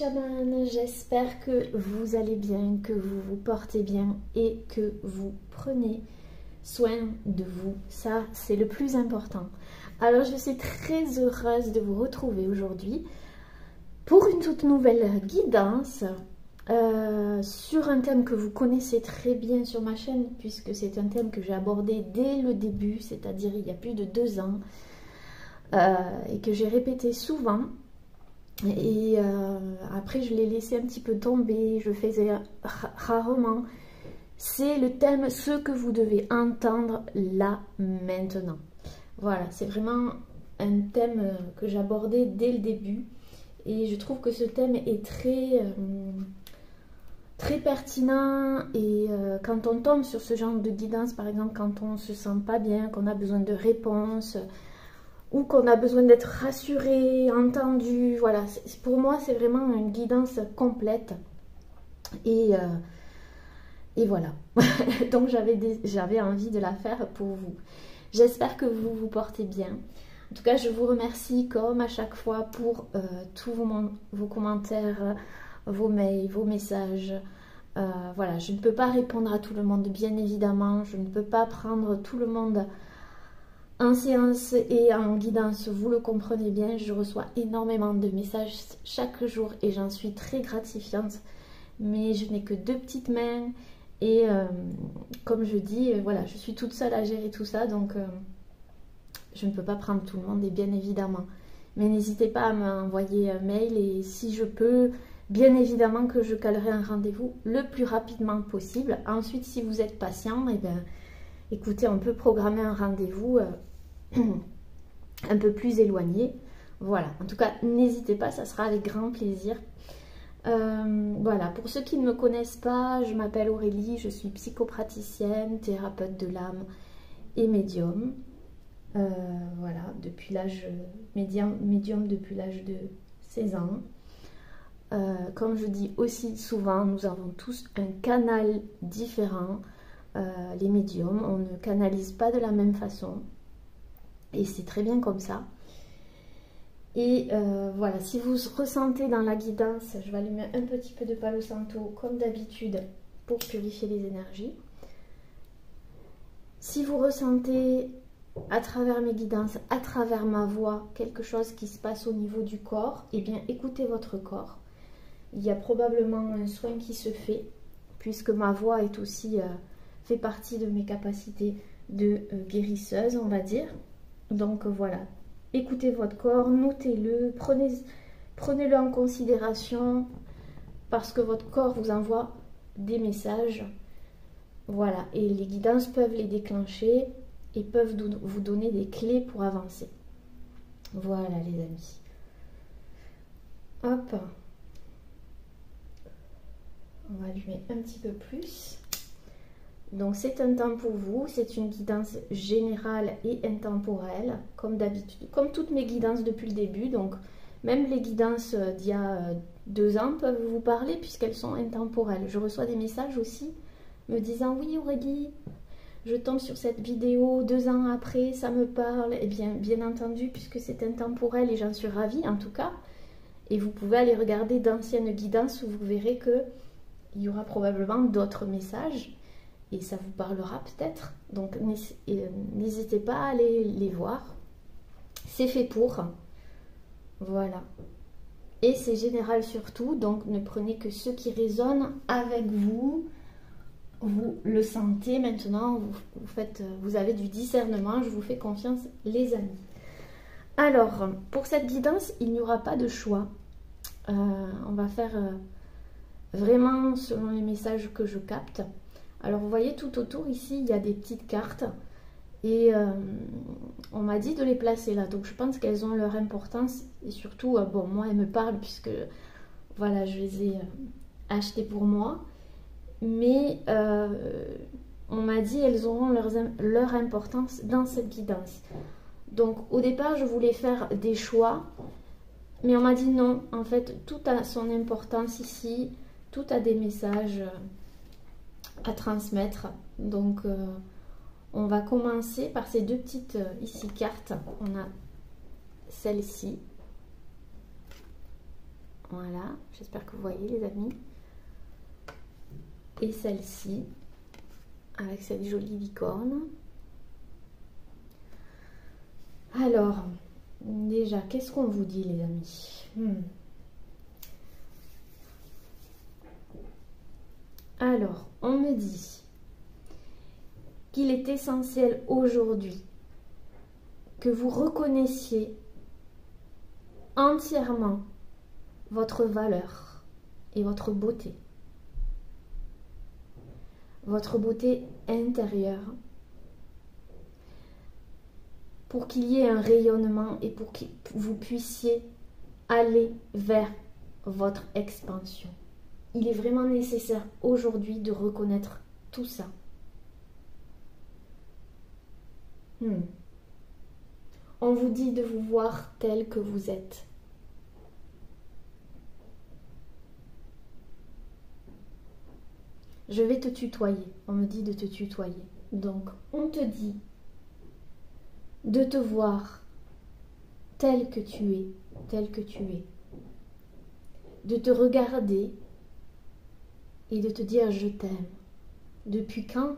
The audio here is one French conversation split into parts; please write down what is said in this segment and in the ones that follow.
chamans, j'espère que vous allez bien, que vous vous portez bien et que vous prenez soin de vous. Ça, c'est le plus important. Alors, je suis très heureuse de vous retrouver aujourd'hui pour une toute nouvelle guidance sur un thème que vous connaissez très bien sur ma chaîne, puisque c'est un thème que j'ai abordé dès le début, c'est-à-dire il y a plus de 2 ans, et que j'ai répété souvent. Et après je l'ai laissé un petit peu tomber, je faisais rarement. C'est le thème ce que vous devez entendre là maintenant. Voilà, c'est vraiment un thème que j'abordais dès le début et je trouve que ce thème est très pertinent. Et quand on tombe sur ce genre de guidance, par exemple quand on se sent pas bien, qu'on a besoin de réponses ou qu'on a besoin d'être rassuré, entendu, voilà, pour moi c'est vraiment une guidance complète. Et voilà, donc j'avais envie de la faire pour vous. J'espère que vous vous portez bien. En tout cas, je vous remercie comme à chaque fois pour tous vos commentaires, vos mails, vos messages. Voilà, je ne peux pas répondre à tout le monde, bien évidemment. Je ne peux pas prendre tout le monde en séance et en guidance, vous le comprenez bien. Je reçois énormément de messages chaque jour et j'en suis très gratifiante. Mais je n'ai que 2 petites mains. Et comme je dis, voilà, je suis toute seule à gérer tout ça, donc je ne peux pas prendre tout le monde, et bien évidemment. Mais n'hésitez pas à m'envoyer un mail, et si je peux, bien évidemment que je calerai un rendez-vous le plus rapidement possible. Ensuite, si vous êtes patient, et bien, écoutez, on peut programmer un rendez-vous un peu plus éloigné. Voilà, en tout cas, n'hésitez pas, ça sera avec grand plaisir. Voilà, pour ceux qui ne me connaissent pas, je m'appelle Aurélie, je suis psychopraticienne, thérapeute de l'âme et médium. Voilà, depuis l'âge médium depuis l'âge de 16 ans. Comme je dis aussi souvent, nous avons tous un canal différent. Les médiums, on ne canalise pas de la même façon. Et c'est très bien comme ça. Et voilà, si vous ressentez dans la guidance, je vais allumer un petit peu de Palo Santo comme d'habitude pour purifier les énergies. Si vous ressentez à travers mes guidances, à travers ma voix, quelque chose qui se passe au niveau du corps, eh bien écoutez votre corps. Il y a probablement un soin qui se fait, puisque ma voix est aussi, fait partie de mes capacités de guérisseuse, on va dire. Donc voilà. Écoutez votre corps, notez-le, prenez-le en considération parce que votre corps vous envoie des messages. Voilà, et les guidances peuvent les déclencher et peuvent vous donner des clés pour avancer. Voilà les amis. Hop. On va allumer un petit peu plus. Donc c'est un temps pour vous, c'est une guidance générale et intemporelle, comme d'habitude, comme toutes mes guidances depuis le début. Donc même les guidances d'il y a 2 ans peuvent vous parler puisqu'elles sont intemporelles. Je reçois des messages aussi me disant « Oui Aurélie, je tombe sur cette vidéo 2 ans après, ça me parle. » Et bien entendu, puisque c'est intemporel et j'en suis ravie en tout cas. Et vous pouvez aller regarder d'anciennes guidances où vous verrez qu'il y aura probablement d'autres messages. Et ça vous parlera peut-être. Donc n'hésitez pas à aller les voir. C'est fait pour. Voilà. Et c'est général surtout. Donc ne prenez que ce qui résonne avec vous. Vous le sentez maintenant. Vous avez du discernement. Je vous fais confiance les amis. Alors pour cette guidance, il n'y aura pas de choix. On va faire vraiment selon les messages que je capte. Alors vous voyez tout autour ici il y a des petites cartes et on m'a dit de les placer là, donc je pense qu'elles ont leur importance et surtout bon moi elles me parlent puisque voilà je les ai achetées pour moi, mais on m'a dit elles auront leur importance dans cette guidance. Donc au départ je voulais faire des choix, mais on m'a dit non, en fait tout a son importance ici, tout a des messages à transmettre. Donc on va commencer par ces 2 petites ici cartes. On a celle-ci Voilà, j'espère que vous voyez les amis. Et celle-ci, avec cette jolie licorne. Alors, déjà, qu'est-ce qu'on vous dit les amis? Alors, on me dit qu'il est essentiel aujourd'hui que vous reconnaissiez entièrement votre valeur et votre beauté intérieure, pour qu'il y ait un rayonnement et pour que vous puissiez aller vers votre expansion. Il est vraiment nécessaire aujourd'hui de reconnaître tout ça. On vous dit de vous voir tel que vous êtes. Je vais te tutoyer. On me dit de te tutoyer. Donc, on te dit de te voir tel que tu es, tel que tu es. De te regarder et de te dire je t'aime. Depuis quand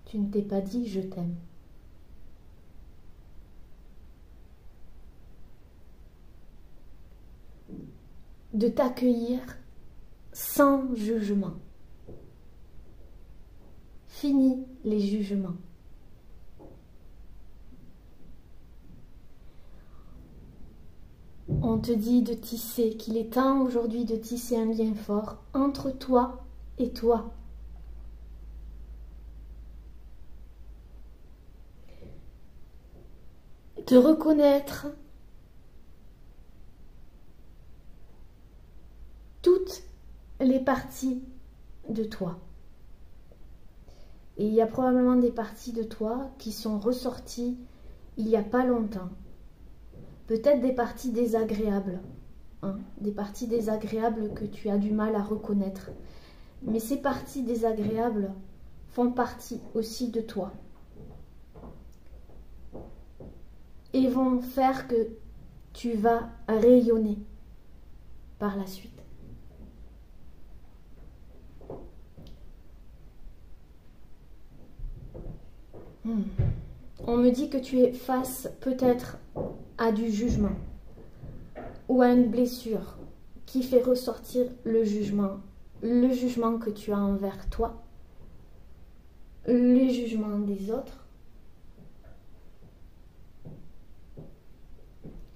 tu ne t'es pas dit je t'aime? De t'accueillir sans jugement. Fini les jugements. On te dit de tisser, qu'il est temps aujourd'hui de tisser un lien fort entre toi et toi. De reconnaître toutes les parties de toi. Et il y a probablement des parties de toi qui sont ressorties il n'y a pas longtemps. Peut-être des parties désagréables, des parties désagréables que tu as du mal à reconnaître. Mais ces parties désagréables font partie aussi de toi. Et vont faire que tu vas rayonner par la suite. On me dit que tu es face peut-être à du jugement ou à une blessure qui fait ressortir le jugement que tu as envers toi, le jugement des autres,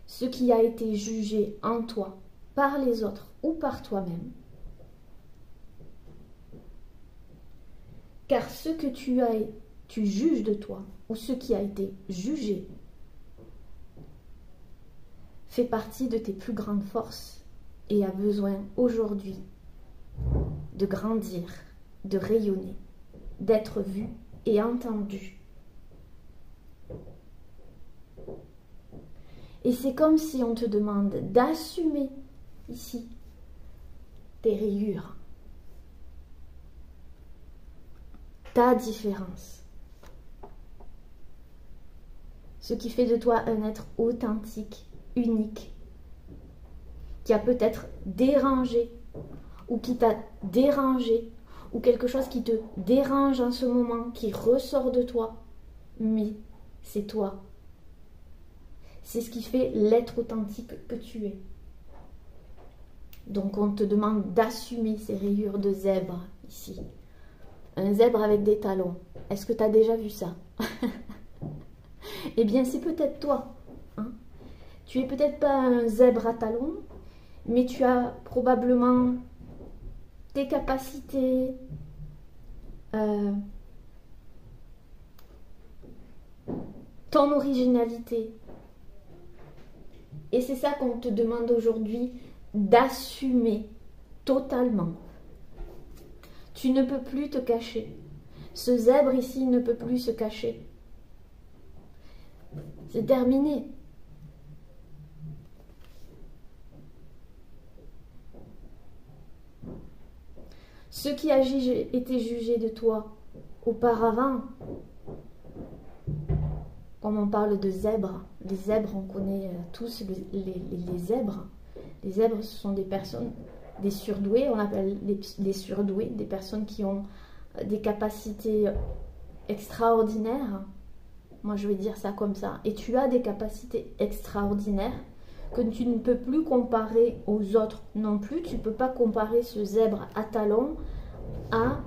ce qui a été jugé en toi par les autres ou par toi-même. Car ce que tu juges de toi ou ce qui a été jugé fait partie de tes plus grandes forces et a besoin aujourd'hui de grandir, de rayonner, d'être vu et entendu. Et c'est comme si on te demande d'assumer ici tes rayures, ta différence, ce qui fait de toi un être authentique, unique, qui a peut-être dérangé ou qui t'a dérangé ou quelque chose qui te dérange en ce moment, qui ressort de toi, mais c'est toi. C'est ce qui fait l'être authentique que tu es. Donc on te demande d'assumer ces rayures de zèbre ici. Un zèbre avec des talons. Est-ce que tu as déjà vu ça? Eh bien c'est peut-être toi. Tu es peut-être pas un zèbre à talons, mais tu as probablement tes capacités, ton originalité. Et c'est ça qu'on te demande aujourd'hui d'assumer totalement. Tu ne peux plus te cacher. Ce zèbre ici ne peut plus se cacher. C'est terminé. Ce qui a été jugé de toi auparavant, comme on parle de zèbres, les zèbres, on connaît tous les zèbres, Les zèbres, ce sont des personnes, des surdoués, on appelle les surdoués, des personnes qui ont des capacités extraordinaires. Moi, je vais dire ça comme ça. Et tu as des capacités extraordinaires que tu ne peux plus comparer aux autres non plus. Tu ne peux pas comparer ce zèbre à talons à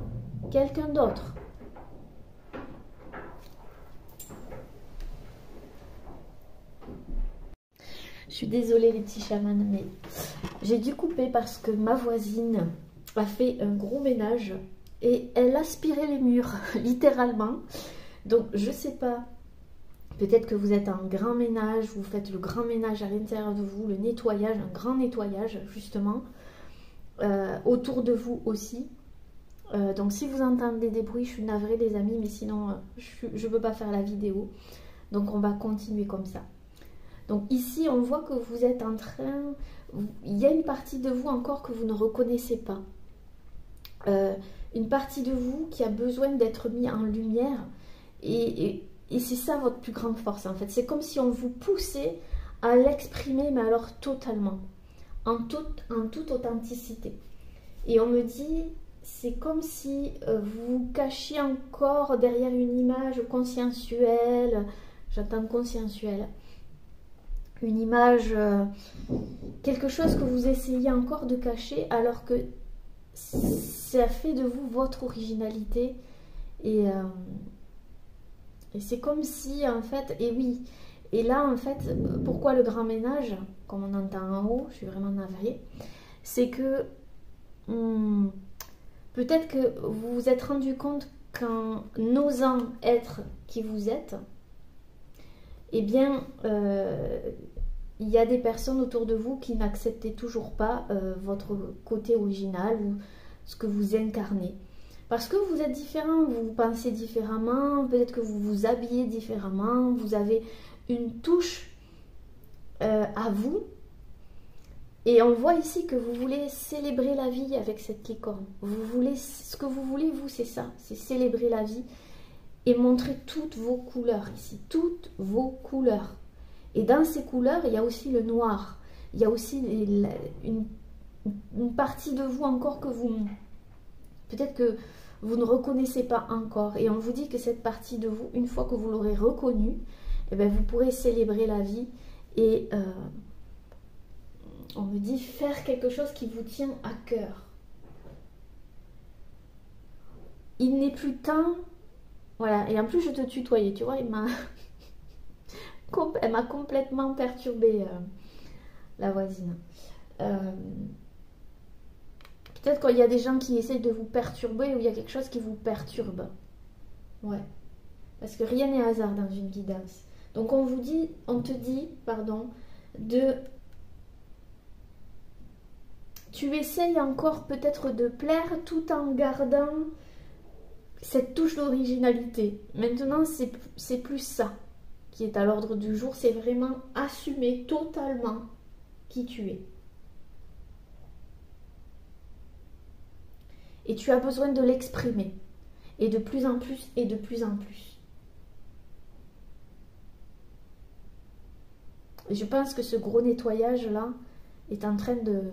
quelqu'un d'autre. Je suis désolée les petits chamans, mais j'ai dû couper parce que ma voisine a fait un gros ménage et elle aspirait les murs, littéralement. Donc je sais pas, peut-être que vous êtes en grand ménage, vous faites le grand ménage à l'intérieur de vous, le nettoyage, un grand nettoyage justement, autour de vous aussi. Donc si vous entendez des bruits, je suis navrée les amis, mais sinon je ne peux pas faire la vidéo. Donc on va continuer comme ça. Donc ici, on voit que vous êtes en train... Il y a une partie de vous encore que vous ne reconnaissez pas. Une partie de vous qui a besoin d'être mise en lumière. Et c'est ça votre plus grande force en fait. C'est comme si on vous poussait à l'exprimer, mais alors totalement. En toute authenticité. Et on me dit, c'est comme si vous vous cachiez encore derrière une image consciensuelle. J'entends consciensuelle. Une image, quelque chose que vous essayez encore de cacher alors que ça fait de vous votre originalité et c'est comme si en fait, et oui, et là en fait, pourquoi le grand ménage, comme on entend en haut, je suis vraiment navrée, c'est que peut-être que vous vous êtes rendu compte qu'en osant être qui vous êtes, eh bien, il y a des personnes autour de vous qui n'acceptaient toujours pas votre côté original ou ce que vous incarnez. Parce que vous êtes différent, vous pensez différemment, peut-être que vous vous habillez différemment, vous avez une touche à vous. Et on voit ici que vous voulez célébrer la vie avec cette licorne. Vous voulez, ce que vous voulez, vous, c'est ça, c'est célébrer la vie. Et montrer toutes vos couleurs ici, toutes vos couleurs. Et dans ces couleurs, il y a aussi le noir. Il y a aussi une partie de vous encore que vous... Peut-être que vous ne reconnaissez pas encore. Et on vous dit que cette partie de vous, une fois que vous l'aurez reconnue, eh bien, vous pourrez célébrer la vie. Et on me dit faire quelque chose qui vous tient à cœur. Il n'est plus temps... Voilà, et en plus je te tutoyais, tu vois, elle m'a complètement perturbée, la voisine. Peut-être qu'il y a des gens qui essaient de vous perturber ou il y a quelque chose qui vous perturbe. Ouais, parce que rien n'est hasard dans une guidance. Donc on te dit, pardon, tu essayes encore peut-être de plaire tout en gardant cette touche d'originalité. Maintenant, c'est plus ça qui est à l'ordre du jour. C'est vraiment assumer totalement qui tu es. Et tu as besoin de l'exprimer. Et de plus en plus, et de plus en plus. Et je pense que ce gros nettoyage-là est en train de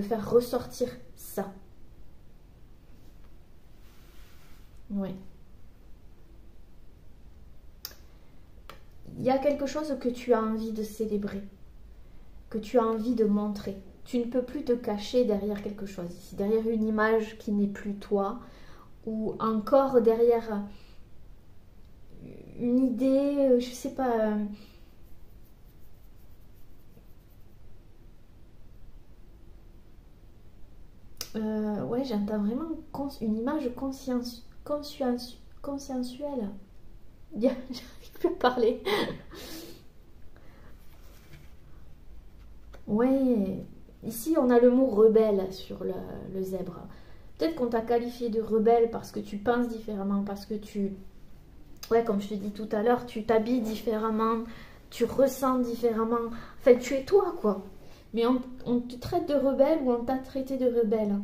faire ressortir ça. Oui. Il y a quelque chose que tu as envie de célébrer, que tu as envie de montrer. Tu ne peux plus te cacher derrière quelque chose ici, derrière une image qui n'est plus toi, ou encore derrière une idée, je sais pas... ouais, j'entends vraiment une image consciensuelle. J'arrive plus à parler. Ouais, ici on a le mot rebelle sur le zèbre. Peut-être qu'on t'a qualifié de rebelle parce que tu penses différemment, parce que ouais, comme je te dis tout à l'heure, tu t'habilles différemment, tu ressens différemment. Enfin, tu es toi, quoi. Mais on te traite de rebelle ou on t'a traité de rebelle.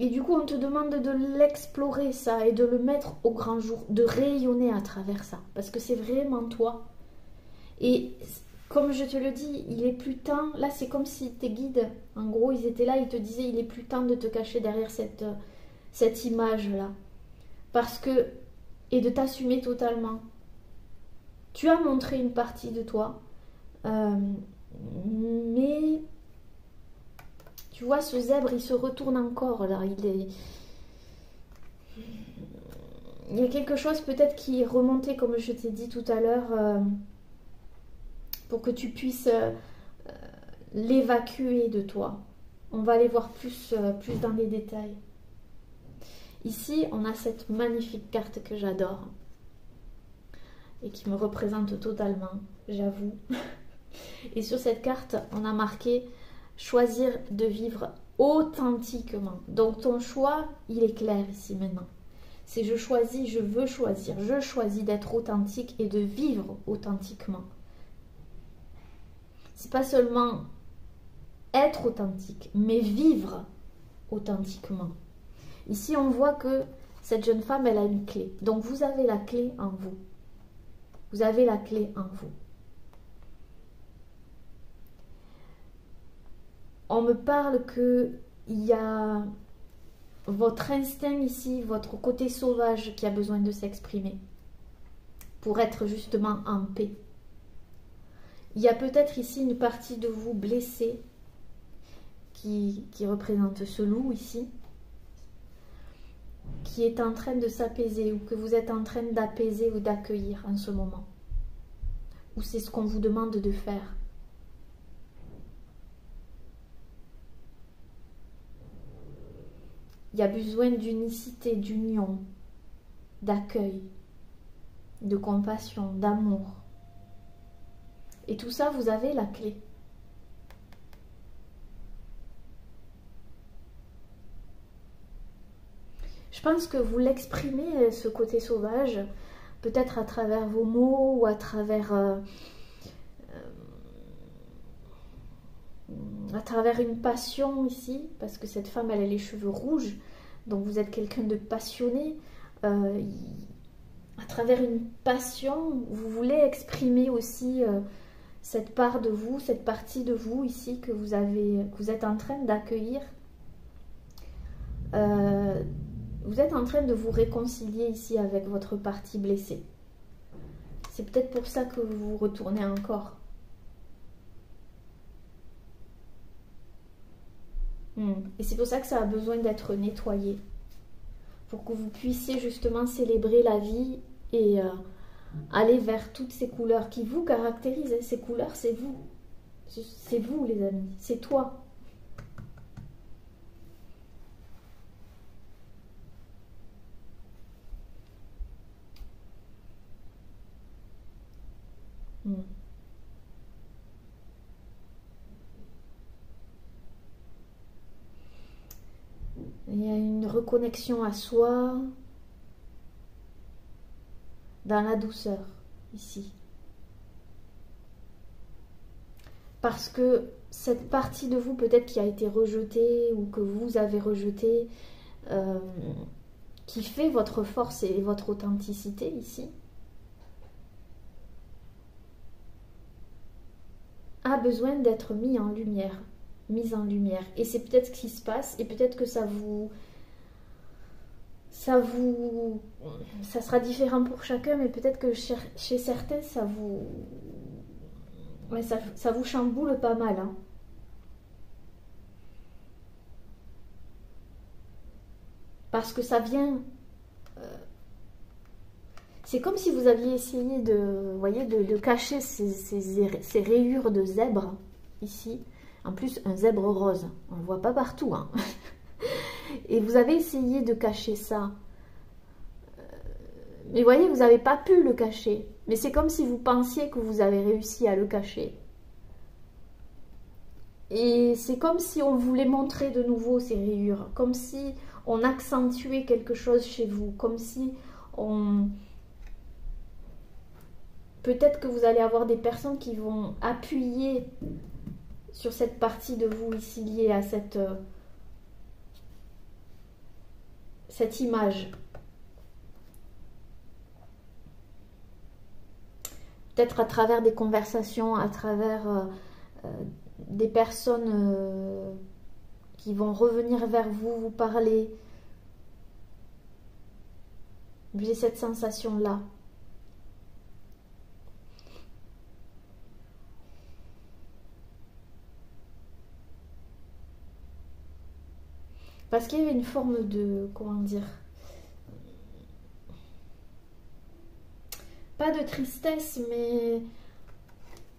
Et du coup, on te demande de l'explorer ça et de le mettre au grand jour, de rayonner à travers ça. Parce que c'est vraiment toi. Et comme je te le dis, il est plus temps, là c'est comme si tes guides, en gros, ils étaient là, ils te disaient, il est plus temps de te cacher derrière cette image-là. Parce que, et de t'assumer totalement. Tu as montré une partie de toi, mais tu vois, ce zèbre, il se retourne encore, là, il y a quelque chose peut-être qui est remonté, comme je t'ai dit tout à l'heure, pour que tu puisses l'évacuer de toi. On va aller voir plus dans les détails. Ici, on a cette magnifique carte que j'adore et qui me représente totalement, j'avoue. Et sur cette carte, on a marqué « Choisir de vivre authentiquement ». Donc ton choix, il est clair ici maintenant. C'est je choisis, je veux choisir. Je choisis d'être authentique et de vivre authentiquement. C'est pas seulement être authentique, mais vivre authentiquement. Ici, on voit que cette jeune femme, elle a une clé. Donc, vous avez la clé en vous. Vous avez la clé en vous. On me parle qu'il y a votre instinct ici, votre côté sauvage qui a besoin de s'exprimer pour être justement en paix. Il y a peut-être ici une partie de vous blessée qui représente ce loup ici, qui est en train de s'apaiser ou que vous êtes en train d'apaiser ou d'accueillir en ce moment. Ou c'est ce qu'on vous demande de faire. Il y a besoin d'unicité, d'union, d'accueil, de compassion, d'amour. Et tout ça, vous avez la clé. Je pense que vous l'exprimez, ce côté sauvage, peut-être à travers vos mots ou à travers une passion ici, parce que cette femme, elle a les cheveux rouges, donc vous êtes quelqu'un de passionné. À travers une passion, vous voulez exprimer aussi cette part de vous, cette partie de vous ici que vous êtes en train d'accueillir. Vous êtes en train de vous réconcilier ici avec votre partie blessée. C'est peut-être pour ça que vous vous retournez encore. Et c'est pour ça que ça a besoin d'être nettoyé. Pour que vous puissiez justement célébrer la vie et aller vers toutes ces couleurs qui vous caractérisent. Ces couleurs, c'est vous. C'est vous, les amis. C'est toi. Il y a une reconnexion à soi dans la douceur ici. Parce que cette partie de vous peut-être qui a été rejetée ou que vous avez rejetée, qui fait votre force et votre authenticité ici, a besoin d'être mise en lumière. Et c'est peut-être ce qui se passe et peut-être que ça sera différent pour chacun, mais peut-être que chez certains ça vous chamboule pas mal, hein. Parce que ça vient c'est comme si vous aviez essayé de cacher ces rayures de zèbre ici. En plus, un zèbre rose, on ne le voit pas partout, hein. Et vous avez essayé de cacher ça. Mais vous voyez, vous n'avez pas pu le cacher. Mais c'est comme si vous pensiez que vous avez réussi à le cacher. Et c'est comme si on voulait montrer de nouveau ces rayures. Comme si on accentuait quelque chose chez vous. Comme si on... Peut-être que vous allez avoir des personnes qui vont appuyer sur cette partie de vous ici liée à cette cette image. Peut-être à travers des conversations, à travers des personnes qui vont revenir vers vous, vous parler. J'ai cette sensation-là. Parce qu'il y avait une forme de, comment dire, pas de tristesse, mais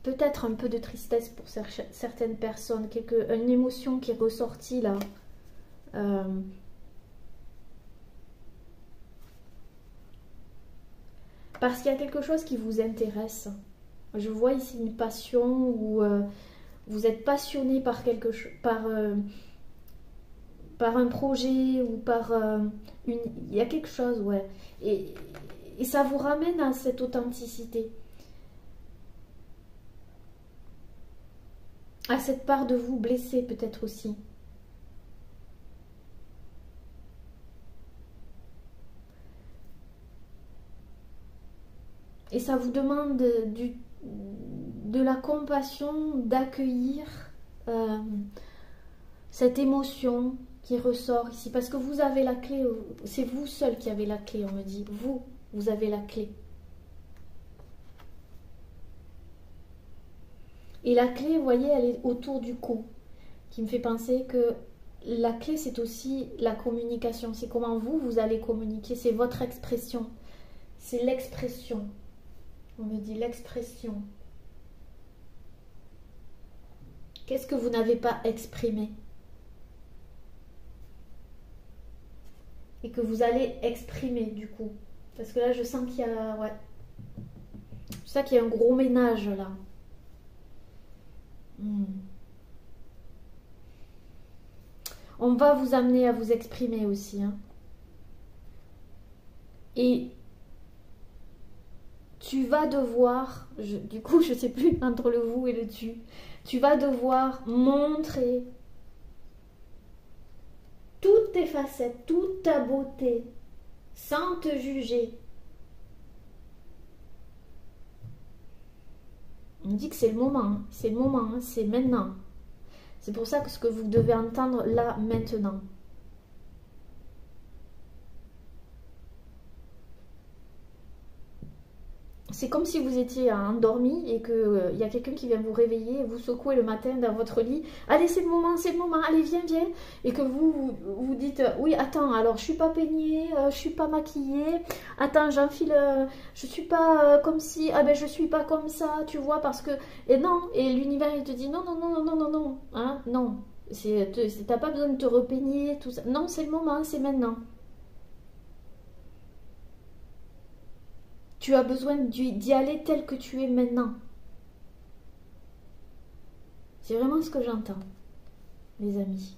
peut-être un peu de tristesse pour certaines personnes, une émotion qui est ressortie là. Parce qu'il y a quelque chose qui vous intéresse. Je vois ici une passion où vous êtes passionné par quelque chose, par un projet ou par il y a quelque chose, ouais. Et ça vous ramène à cette authenticité. À cette part de vous blessée peut-être aussi. Et ça vous demande de la compassion, d'accueillir cette émotion qui ressort ici. Parce que vous avez la clé, c'est vous seul qui avez la clé, on me dit. Vous avez la clé. Et la clé, vous voyez, elle est autour du cou. Qui me fait penser que la clé, c'est aussi la communication. C'est comment vous allez communiquer. C'est votre expression. C'est l'expression. On me dit l'expression. Qu'est-ce que vous n'avez pas exprimé? Et que vous allez exprimer du coup. Parce que là, je sens qu'il y a... Ouais. Je sens qu'il y a un gros ménage là. On va vous amener à vous exprimer aussi. Hein. Et tu vas devoir... du coup, je ne sais plus entre le vous et le tu. Tu vas devoir montrer toutes tes facettes, toute ta beauté, sans te juger. On dit que c'est le moment, c'est le moment, hein, c'est maintenant. C'est pour ça que ce que vous devez entendre là, maintenant. C'est comme si vous étiez endormi et qu'il y a quelqu'un qui vient vous réveiller, vous secouer le matin dans votre lit. Allez, c'est le moment, allez, viens. Et que vous dites, oui, attends, alors je suis pas peignée, je suis pas maquillée, attends, j'enfile, je suis pas comme si, ah ben je suis pas comme ça, tu vois, parce que, et non, et l'univers il te dit, non, hein, non, t'as pas besoin de te repeigner, tout ça, non, c'est le moment, c'est maintenant. Tu as besoin d'y aller tel que tu es maintenant. C'est vraiment ce que j'entends, les amis.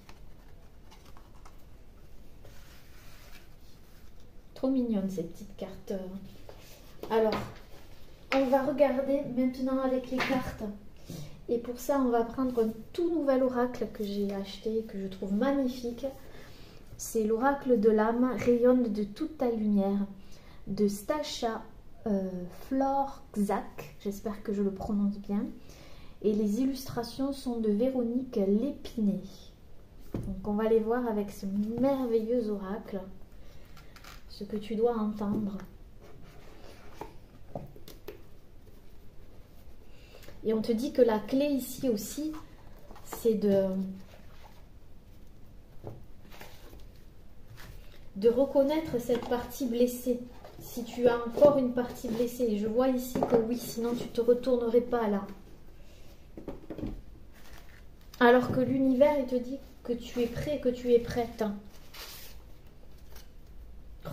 Trop mignonne cette petite carte. Alors, on va regarder maintenant avec les cartes. Et pour ça, on va prendre un tout nouvel oracle que j'ai acheté, que je trouve magnifique. C'est l'oracle de l'âme, rayonne de toute ta lumière, de Stasha Florzak, j'espère que je le prononce bien, et les illustrations sont de Véronique Lépinet. Donc on va aller voir avec ce merveilleux oracle ce que tu dois entendre. Et on te dit que la clé ici aussi, c'est de reconnaître cette partie blessée. Si tu as encore une partie blessée, et je vois ici que oui, sinon tu ne te retournerais pas là. Alors que l'univers, il te dit que tu es prêt, que tu es prête.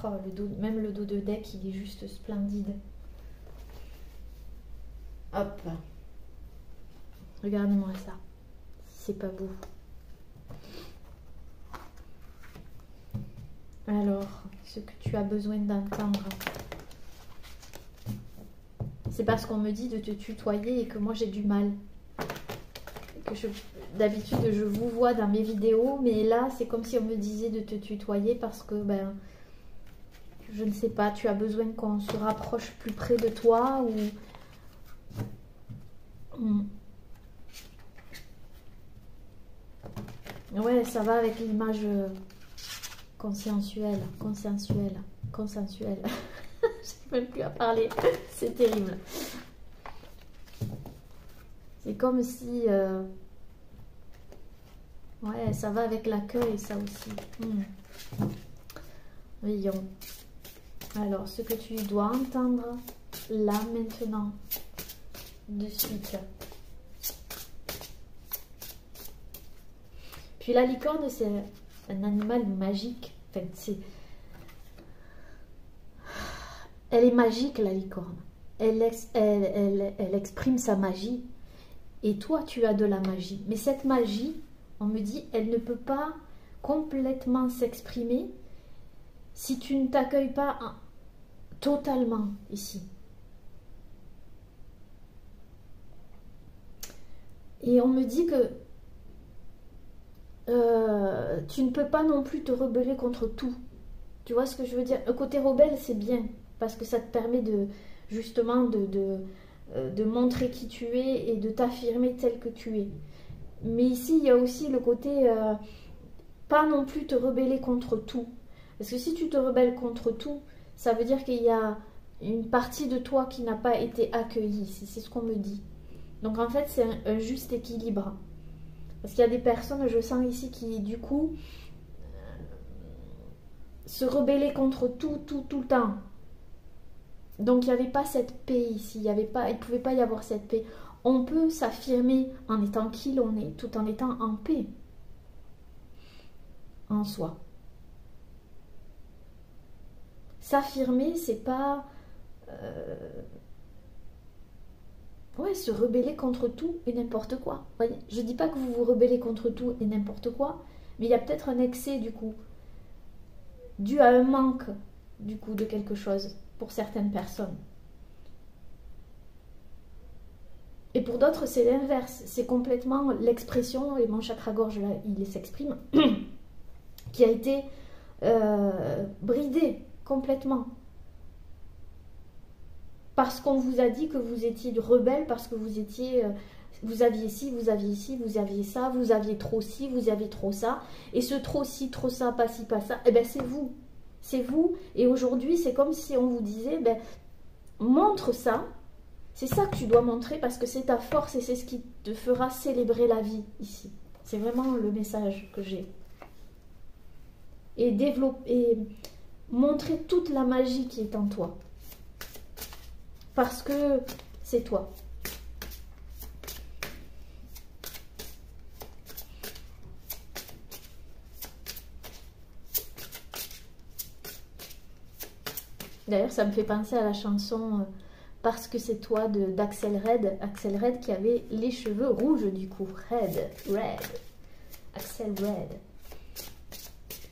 Oh, même le dos de deck, il est juste splendide. Hop. Regardez-moi ça. C'est pas beau. Alors, ce que tu as besoin d'entendre, c'est parce qu'on me dit de te tutoyer et que moi j'ai du mal. d'habitude je vous vois dans mes vidéos, mais là c'est comme si on me disait de te tutoyer parce que ben je ne sais pas, tu as besoin qu'on se rapproche plus près de toi ou ouais, ça va avec l'image consensuelle. Je n'ai même plus à parler, c'est terrible. C'est comme si... ouais, ça va avec l'accueil, ça aussi. Voyons. Alors, ce que tu dois entendre, là, maintenant, de suite. Puis la licorne, c'est un animal magique. Enfin, elle est magique, la licorne. Elle exprime sa magie. Et toi, tu as de la magie. Mais cette magie, on me dit, elle ne peut pas complètement s'exprimer si tu ne t'accueilles pas totalement ici. Et on me dit que tu ne peux pas non plus te rebeller contre tout. Tu vois ce que je veux dire? Le côté rebelle, c'est bien, parce que ça te permet de justement de montrer qui tu es et de t'affirmer tel que tu es. Mais ici, il y a aussi le côté pas non plus te rebeller contre tout. Parce que si tu te rebelles contre tout, ça veut dire qu'il y a une partie de toi qui n'a pas été accueillie. C'est ce qu'on me dit. Donc en fait, c'est un juste équilibre. Parce qu'il y a des personnes, je sens ici, qui du coup se rebellaient contre tout le temps. Donc il n'y avait pas cette paix ici, il ne pouvait pas y avoir cette paix. On peut s'affirmer en étant qui l'on est, tout en étant en paix en soi. S'affirmer, c'est pas ouais, se rebeller contre tout et n'importe quoi. Voyez, je ne dis pas que vous vous rebellez contre tout et n'importe quoi, mais il y a peut-être un excès du coup, dû à un manque du coup de quelque chose pour certaines personnes. Et pour d'autres, c'est l'inverse. C'est complètement l'expression, et mon chakra-gorge, là, il s'exprime, qui a été bridé complètement. Parce qu'on vous a dit que vous étiez rebelle, parce que vous étiez... vous aviez ci, vous aviez ici, vous aviez ça, vous aviez trop ci, vous aviez trop ça. Et ce trop ci, trop ça, pas ci, pas ça, eh bien c'est vous. C'est vous. Et aujourd'hui, c'est comme si on vous disait, ben, montre ça. C'est ça que tu dois montrer parce que c'est ta force et c'est ce qui te fera célébrer la vie ici. C'est vraiment le message que j'ai. Et développer, montrer toute la magie qui est en toi. Parce que c'est toi. D'ailleurs, ça me fait penser à la chanson Parce que c'est toi d'Axel Red. Axel Red qui avait les cheveux rouges du coup. Red. Axel Red.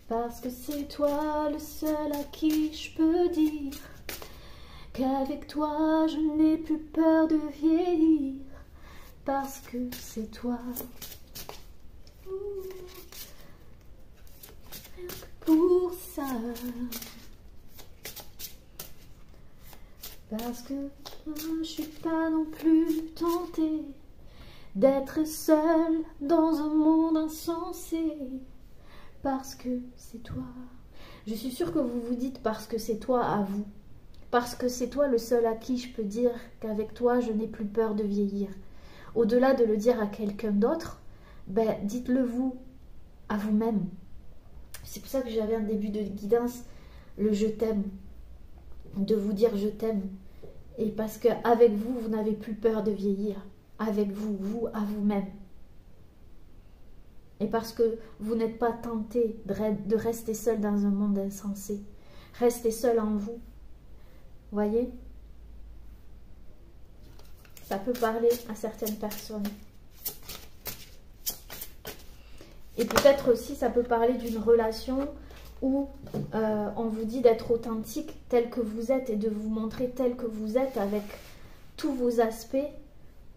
Parce que c'est toi le seul à qui je peux dire qu'avec toi je n'ai plus peur de vieillir. Parce que c'est toi. Pour ça. Parce que je suis pas non plus tentée d'être seule dans un monde insensé. Parce que c'est toi. Je suis sûre que vous vous dites parce que c'est toi à vous. Parce que c'est toi le seul à qui je peux dire qu'avec toi je n'ai plus peur de vieillir. Au-delà de le dire à quelqu'un d'autre, ben, dites-le vous à vous-même. C'est pour ça que j'avais un début de guidance, le je t'aime. De vous dire je t'aime. Et parce qu'avec vous, vous n'avez plus peur de vieillir. Avec vous, vous à vous-même. Et parce que vous n'êtes pas tenté de rester seul dans un monde insensé. Restez seul en vous. Voyez? Ça peut parler à certaines personnes. Et peut-être aussi ça peut parler d'une relation où on vous dit d'être authentique tel que vous êtes et de vous montrer tel que vous êtes avec tous vos aspects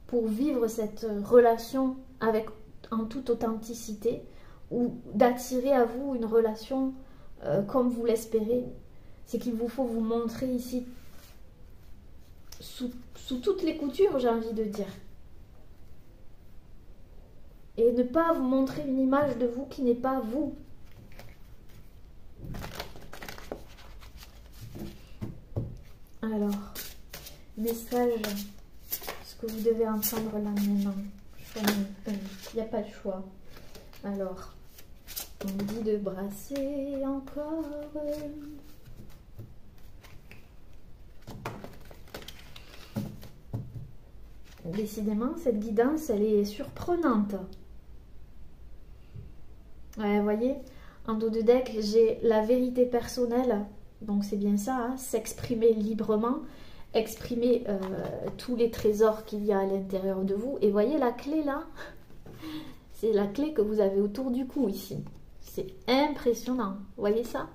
pour vivre cette relation avec en toute authenticité, ou d'attirer à vous une relation comme vous l'espérez. C'est qu'il vous faut vous montrer ici sous toutes les coutures, j'ai envie de dire. Et ne pas vous montrer une image de vous qui n'est pas vous. Alors, message, ce que vous devez entendre là maintenant. Il n'y a pas de choix. Alors, on me dit de brasser encore. Décidément, cette guidance, elle est surprenante. Ouais, vous voyez, en dos de deck, j'ai la vérité personnelle. Donc c'est bien ça, hein, s'exprimer librement, exprimer tous les trésors qu'il y a à l'intérieur de vous. Et voyez la clé là, c'est la clé que vous avez autour du cou ici. C'est impressionnant, vous voyez ça?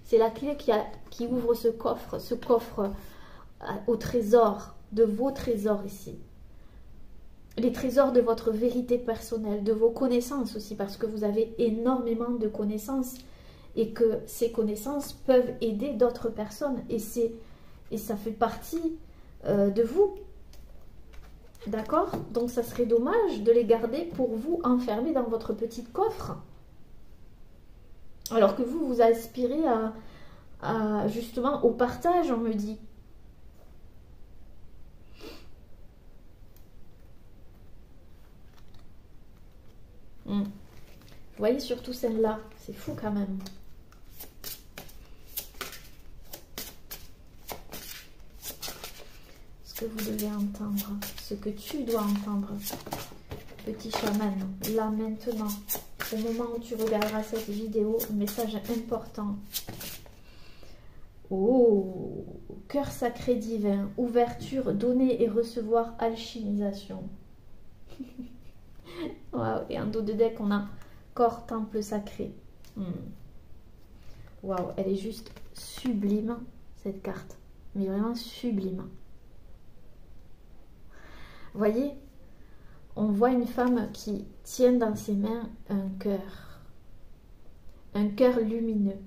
C'est la clé qui ouvre ce coffre au trésor, de vos trésors ici. Les trésors de votre vérité personnelle, de vos connaissances aussi, parce que vous avez énormément de connaissances et que ces connaissances peuvent aider d'autres personnes et ça fait partie de vous. D'accord? Donc ça serait dommage de les garder pour vous enfermer dans votre petit coffre. Alors que vous aspirez justement au partage, on me dit. Vous voyez, surtout celle-là, c'est fou quand même. Ce que vous devez entendre, ce que tu dois entendre, petit chaman, là maintenant, au moment où tu regarderas cette vidéo, un message important. Oh, cœur sacré divin, ouverture, donner et recevoir, alchimisation. Waouh, et en dos de deck, on a corps, temple sacré. Waouh, elle est juste sublime, cette carte. Mais vraiment sublime. Voyez, on voit une femme qui tient dans ses mains un cœur lumineux.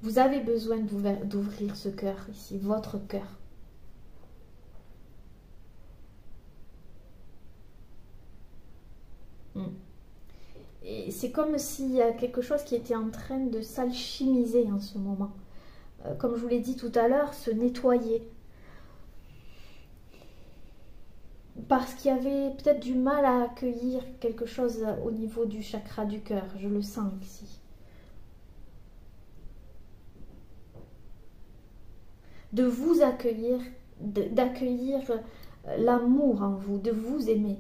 Vous avez besoin d'ouvrir ce cœur ici, votre cœur. Et c'est comme s'il y a quelque chose qui était en train de s'alchimiser en ce moment. Comme je vous l'ai dit tout à l'heure, se nettoyer. Parce qu'il y avait peut-être du mal à accueillir quelque chose au niveau du chakra du cœur. Je le sens ici. De vous accueillir, d'accueillir l'amour en vous, de vous aimer.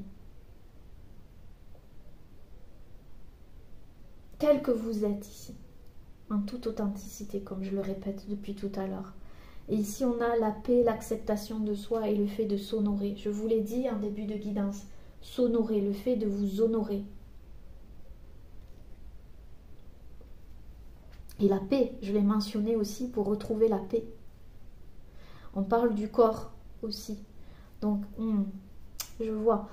Tel que vous êtes ici. En toute authenticité, comme je le répète depuis tout à l'heure. Et ici, on a la paix, l'acceptation de soi et le fait de s'honorer. Je vous l'ai dit en début de guidance. S'honorer, le fait de vous honorer. Et la paix, je l'ai mentionné aussi pour retrouver la paix. On parle du corps aussi. Donc, je vois.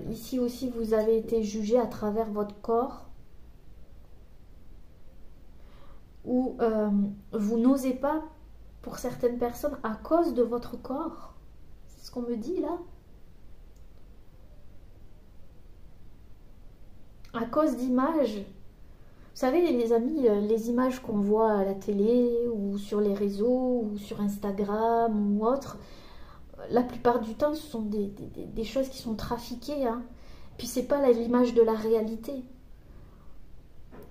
Ici aussi, vous avez été jugé à travers votre corps. Ou vous n'osez pas, pour certaines personnes, à cause de votre corps. C'est ce qu'on me dit là. À cause d'images. Vous savez, les amis, les images qu'on voit à la télé, ou sur les réseaux, ou sur Instagram, ou autre, la plupart du temps, ce sont des choses qui sont trafiquées. Hein. Puis c'est pas l'image de la réalité.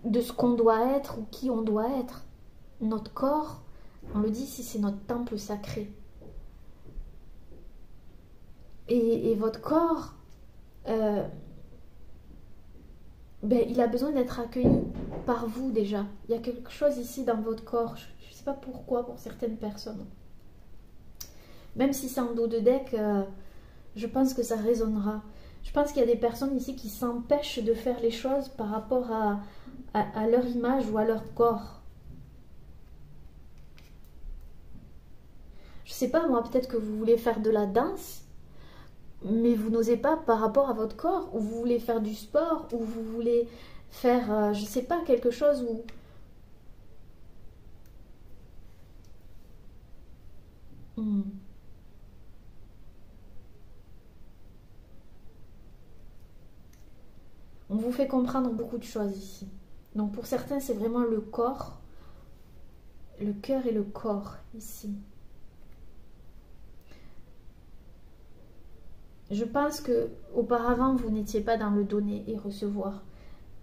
De ce qu'on doit être ou qui on doit être. Notre corps, on le dit ici, c'est notre temple sacré. Et votre corps, il a besoin d'être accueilli par vous déjà. Il y a quelque chose ici dans votre corps, je ne sais pas pourquoi pour certaines personnes. Même si c'est en dos de deck, je pense que ça résonnera. Je pense qu'il y a des personnes ici qui s'empêchent de faire les choses par rapport à leur image ou à leur corps. Je sais pas moi, peut-être que vous voulez faire de la danse, mais vous n'osez pas par rapport à votre corps, ou vous voulez faire du sport, ou vous voulez faire, je sais pas, quelque chose où... On vous fait comprendre beaucoup de choses ici. Donc pour certains, c'est vraiment le corps, le cœur et le corps ici. Je pense que auparavant, vous n'étiez pas dans le donner et recevoir.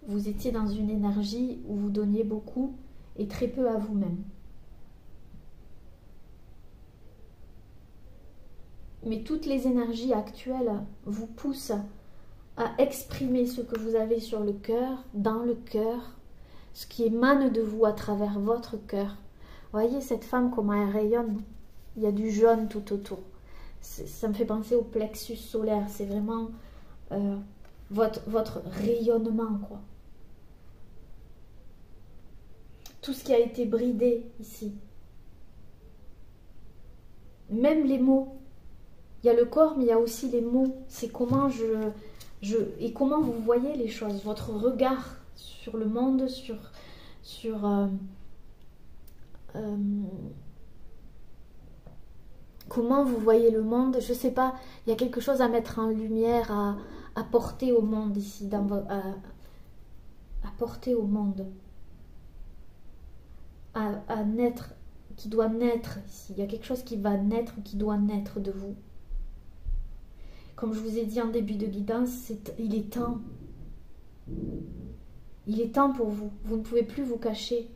Vous étiez dans une énergie où vous donniez beaucoup et très peu à vous-même. Mais toutes les énergies actuelles vous poussent à exprimer ce que vous avez sur le cœur, dans le cœur, ce qui émane de vous à travers votre cœur. Voyez cette femme, comment elle rayonne. Il y a du jaune tout autour. Ça me fait penser au plexus solaire. C'est vraiment votre rayonnement, quoi. Tout ce qui a été bridé ici. Même les mots. Il y a le corps, mais il y a aussi les mots. C'est comment et comment vous voyez les choses. Votre regard sur le monde, comment vous voyez le monde. Je sais pas, il y a quelque chose à mettre en lumière, à porter au monde ici, à porter au monde. À naître, qui doit naître ici. Il y a quelque chose qui va naître, qui doit naître de vous. Comme je vous ai dit en début de guidance, il est temps. Il est temps pour vous. Vous ne pouvez plus vous cacher.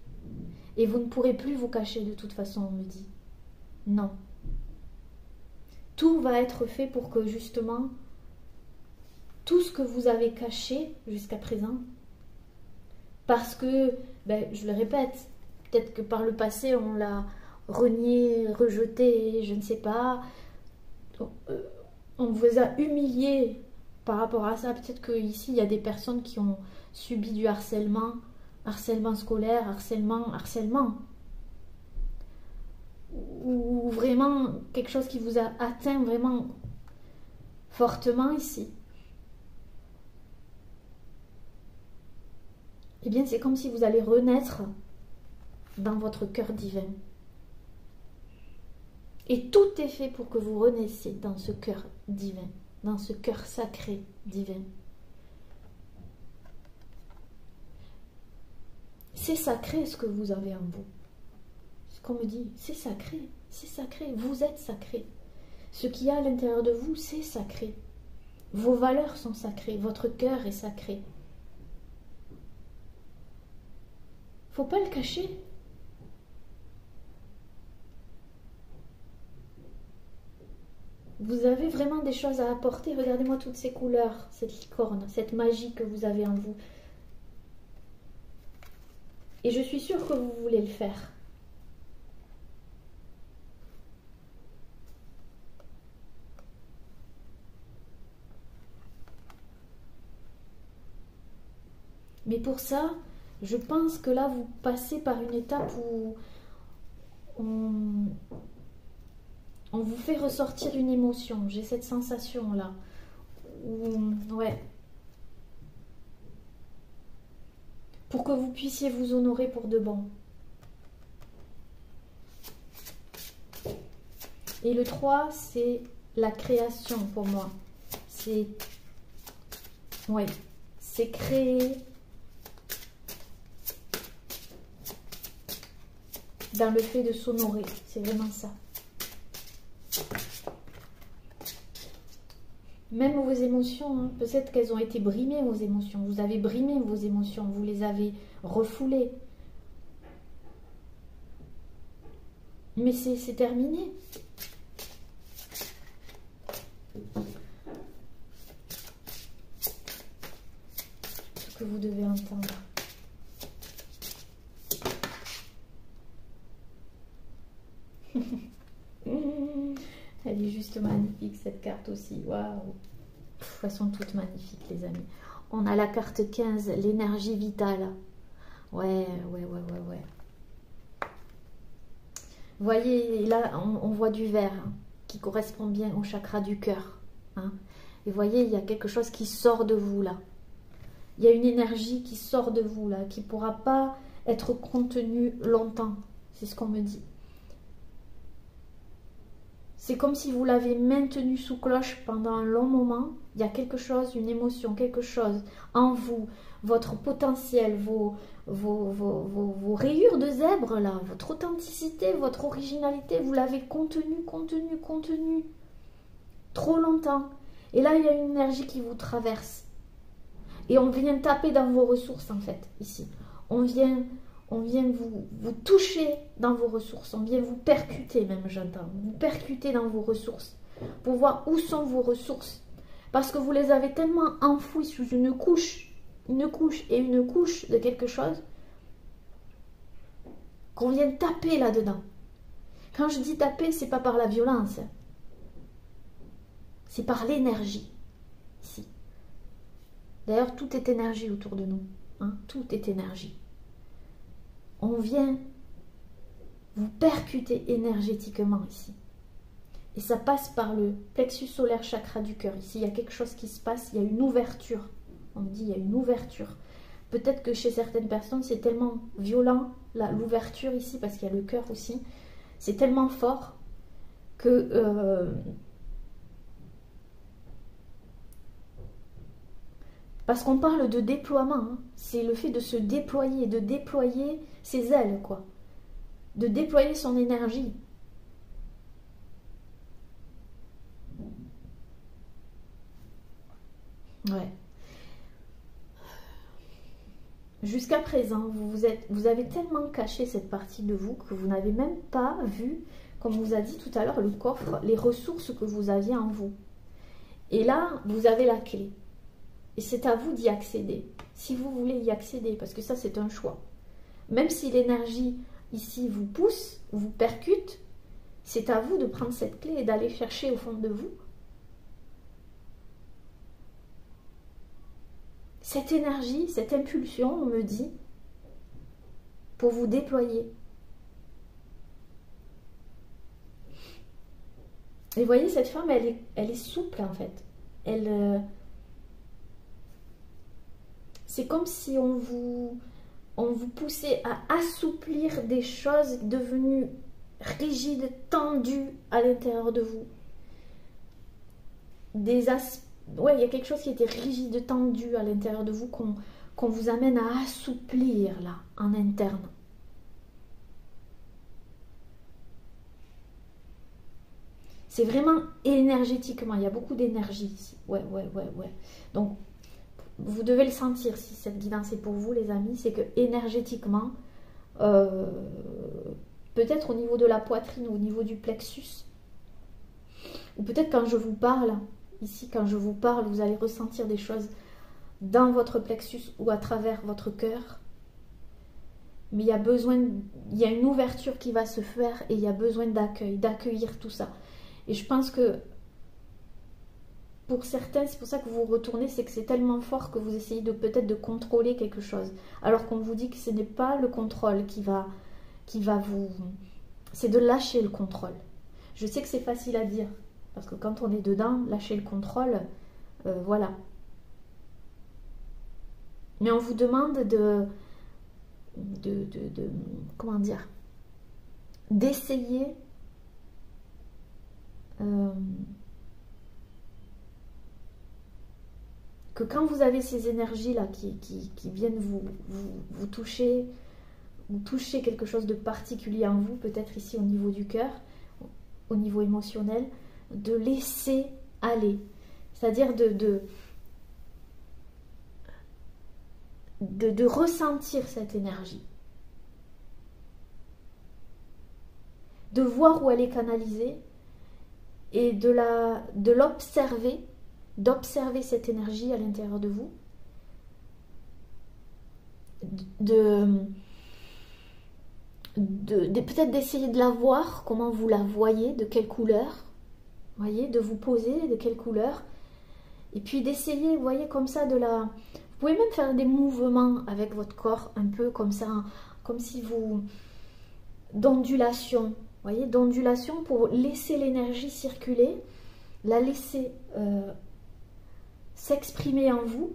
Et vous ne pourrez plus vous cacher de toute façon, on me dit. Non. Tout va être fait pour que justement, tout ce que vous avez caché jusqu'à présent, parce que, je le répète, peut-être que par le passé, on l'a renié, rejeté, je ne sais pas. On vous a humilié par rapport à ça. Peut-être qu'ici, il y a des personnes qui ont subi du harcèlement, harcèlement scolaire, harcèlement. Ou vraiment quelque chose qui vous a atteint vraiment fortement ici. Eh bien, c'est comme si vous allez renaître dans votre cœur divin. Et tout est fait pour que vous renaissiez dans ce cœur divin, dans ce cœur sacré divin. C'est sacré ce que vous avez en vous. Ce qu'on me dit, c'est sacré, vous êtes sacré. Ce qu'il y a à l'intérieur de vous, c'est sacré. Vos valeurs sont sacrées, votre cœur est sacré. Faut pas le cacher. Vous avez vraiment des choses à apporter. Regardez-moi toutes ces couleurs, cette licorne, cette magie que vous avez en vous. Et je suis sûre que vous voulez le faire. Mais pour ça, je pense que là, vous passez par une étape où on vous fait ressortir une émotion. J'ai cette sensation-là. Ouais. Pour que vous puissiez vous honorer pour de bon. Et le 3, c'est la création pour moi. C'est... Ouais. C'est créer... dans le fait de s'honorer. C'est vraiment ça. Même vos émotions, hein, peut-être qu'elles ont été brimées, vos émotions. Vous avez brimé vos émotions, vous les avez refoulées. Mais c'est terminé. Ce que vous devez entendre. Elle est juste magnifique cette carte aussi. Waouh! Elles sont toutes magnifiques les amis. On a la carte 15, l'énergie vitale. Ouais. Vous voyez, là, on voit du vert hein, qui correspond bien au chakra du cœur. Hein. Et vous voyez, il y a quelque chose qui sort de vous, là. Il y a une énergie qui sort de vous, là, qui ne pourra pas être contenue longtemps. C'est ce qu'on me dit. C'est comme si vous l'avez maintenu sous cloche pendant un long moment. Il y a quelque chose, une émotion, quelque chose en vous, votre potentiel, vos rayures de zèbre, là, votre authenticité, votre originalité, vous l'avez contenu trop longtemps. Et là, il y a une énergie qui vous traverse. Et on vient taper dans vos ressources, en fait, ici. On vient vous toucher dans vos ressources. On vient vous percuter, même, j'entends. Vous percuter dans vos ressources. Pour voir où sont vos ressources. Parce que vous les avez tellement enfouies sous une couche et une couche de quelque chose, qu'on vient taper là-dedans. Quand je dis taper, c'est pas par la violence. C'est par l'énergie. Ici. D'ailleurs, tout est énergie autour de nous. Hein, tout est énergie. On vient vous percuter énergétiquement ici. Et ça passe par le plexus solaire chakra du cœur. Ici, il y a quelque chose qui se passe, il y a une ouverture. On me dit, il y a une ouverture. Peut-être que chez certaines personnes, c'est tellement violent, l'ouverture ici, parce qu'il y a le cœur aussi. C'est tellement fort que... parce qu'on parle de déploiement, hein. C'est le fait de se déployer, de déployer ses ailes, quoi. De déployer son énergie. Ouais. Jusqu'à présent, vous avez tellement caché cette partie de vous que vous n'avez même pas vu, comme vous a dit tout à l'heure, le coffre, les ressources que vous aviez en vous. Et là, vous avez la clé. Et c'est à vous d'y accéder, si vous voulez y accéder, parce que ça, c'est un choix. Même si l'énergie, ici, vous pousse, vous percute, c'est à vous de prendre cette clé et d'aller chercher au fond de vous cette énergie, cette impulsion, on me dit, pour vous déployer. Et vous voyez, cette femme, elle est souple, en fait. C'est comme si on vous poussait à assouplir des choses devenues rigides, tendues à l'intérieur de vous. Ouais, il y a quelque chose qui était rigide, tendu à l'intérieur de vous, qu'on vous amène à assouplir, là, en interne. C'est vraiment énergétiquement, il y a beaucoup d'énergie ici. Ouais. Donc, vous devez le sentir si cette guidance est pour vous, les amis, c'est que énergétiquement, peut-être au niveau de la poitrine, au niveau du plexus, ou peut-être quand je vous parle, ici, quand je vous parle, vous allez ressentir des choses dans votre plexus ou à travers votre cœur. Mais il y a une ouverture qui va se faire et il y a besoin d'accueil, d'accueillir tout ça. Et je pense que pour certains, c'est pour ça que vous retournez, c'est que c'est tellement fort que vous essayez peut-être de contrôler quelque chose. Alors qu'on vous dit que ce n'est pas le contrôle qui va vous... C'est de lâcher le contrôle. Je sais que c'est facile à dire. Parce que quand on est dedans, lâcher le contrôle, voilà. Mais on vous demande comment dire, d'essayer que quand vous avez ces énergies-là qui viennent vous toucher, vous touchez quelque chose de particulier en vous, peut-être ici au niveau du cœur, au niveau émotionnel, de laisser aller, c'est-à-dire de ressentir cette énergie, de voir où elle est canalisée et de l'observer, d'observer cette énergie à l'intérieur de vous, peut-être d'essayer de la voir, comment vous la voyez, de quelle couleur. Voyez, de vous poser, de quelle couleur, et puis d'essayer, vous voyez, comme ça, vous pouvez même faire des mouvements avec votre corps, un peu comme ça, comme si d'ondulation, voyez, d'ondulation pour laisser l'énergie circuler, la laisser s'exprimer en vous.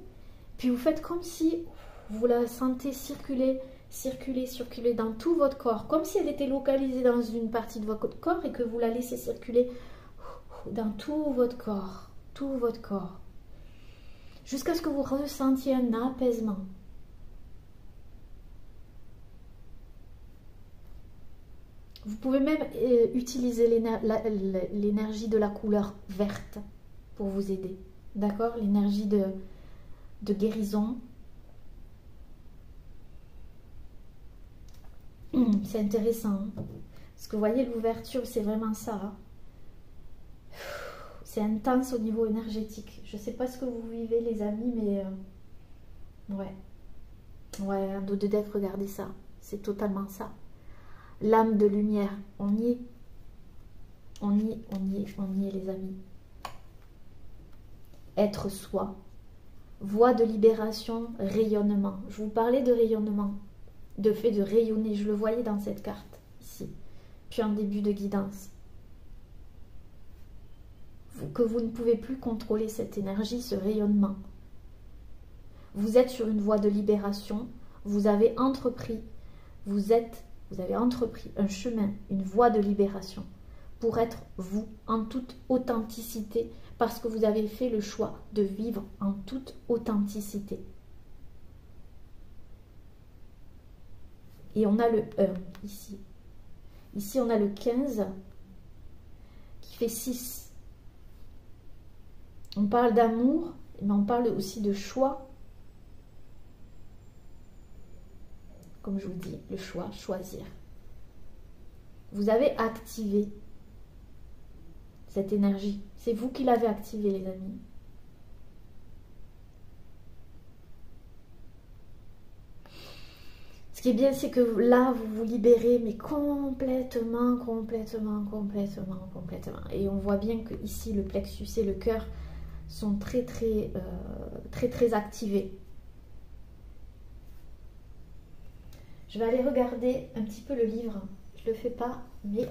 Puis vous faites comme si vous la sentez circuler, circuler, circuler dans tout votre corps, comme si elle était localisée dans une partie de votre corps et que vous la laissez circuler dans tout votre corps, jusqu'à ce que vous ressentiez un apaisement. Vous pouvez même utiliser l'énergie de la couleur verte pour vous aider, d'accord? L'énergie de guérison. C'est intéressant, hein, parce que vous voyez, l'ouverture, c'est vraiment ça, hein. C'est intense au niveau énergétique. Je ne sais pas ce que vous vivez, les amis, mais ouais, un dos de deck, regardez ça, c'est totalement ça. L'âme de lumière, on y est, les amis. Être soi, voie de libération, rayonnement. Je vous parlais de rayonnement, de fait de rayonner, je le voyais dans cette carte, ici, puis en début de guidance. Que vous ne pouvez plus contrôler cette énergie, ce rayonnement. Vous êtes sur une voie de libération, vous avez entrepris, vous avez entrepris un chemin, une voie de libération pour être vous en toute authenticité, parce que vous avez fait le choix de vivre en toute authenticité. Et on a le 1 ici. Ici, on a le 15 qui fait 6. On parle d'amour, mais on parle aussi de choix. Comme je vous dis, le choix, choisir. Vous avez activé cette énergie. C'est vous qui l'avez activée, les amis. Ce qui est bien, c'est que là, vous vous libérez, mais complètement. Et on voit bien que ici, le plexus et le cœur sont très activés. Je vais aller regarder un petit peu le livre. Je ne le fais pas, mais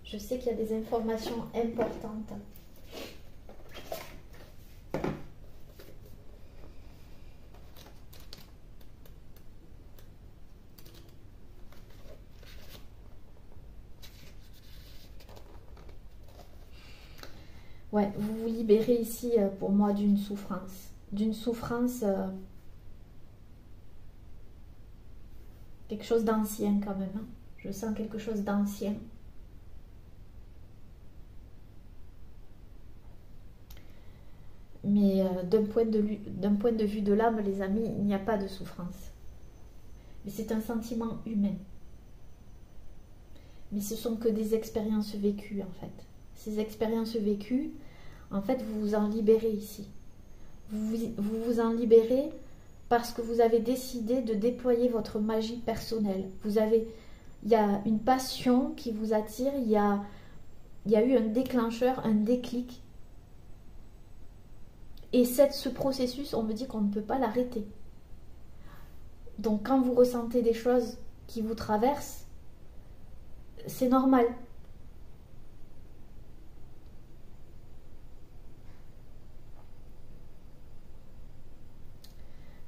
je sais qu'il y a des informations importantes. Ouais, vous vous libérez ici, pour moi, d'une souffrance. D'une souffrance, quelque chose d'ancien quand même. Hein. Je sens quelque chose d'ancien. Mais d'un point de vue de l'âme, les amis, il n'y a pas de souffrance. Mais c'est un sentiment humain. Mais ce sont que des expériences vécues, en fait. Ces expériences vécues, en fait, vous vous en libérez ici. Vous vous en libérez parce que vous avez décidé de déployer votre magie personnelle. Il y a une passion qui vous attire, il y a eu un déclencheur, un déclic. Et ce processus, on me dit qu'on ne peut pas l'arrêter. Donc quand vous ressentez des choses qui vous traversent, c'est normal.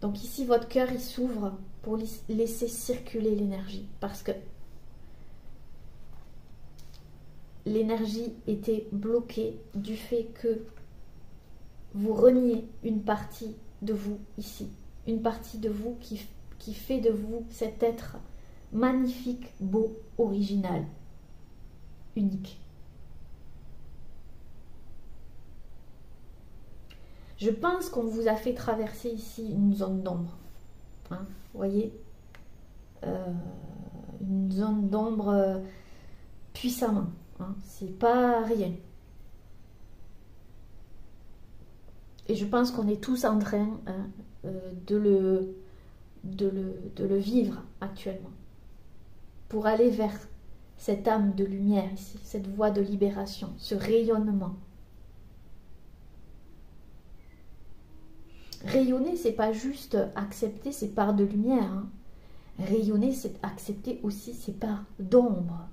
Donc ici, votre cœur, il s'ouvre pour laisser circuler l'énergie. Parce que l'énergie était bloquée du fait que vous reniez une partie de vous ici. Une partie de vous qui fait de vous cet être magnifique, beau, original, unique. Je pense qu'on vous a fait traverser ici une zone d'ombre. Hein, vous voyez, une zone d'ombre puissamment. Hein, c'est pas rien. Et je pense qu'on est tous en train de le vivre actuellement. Pour aller vers cette âme de lumière ici, cette voie de libération, ce rayonnement. Rayonner, c'est pas juste accepter ses parts de lumière. Hein. Rayonner, c'est accepter aussi ses parts d'ombre.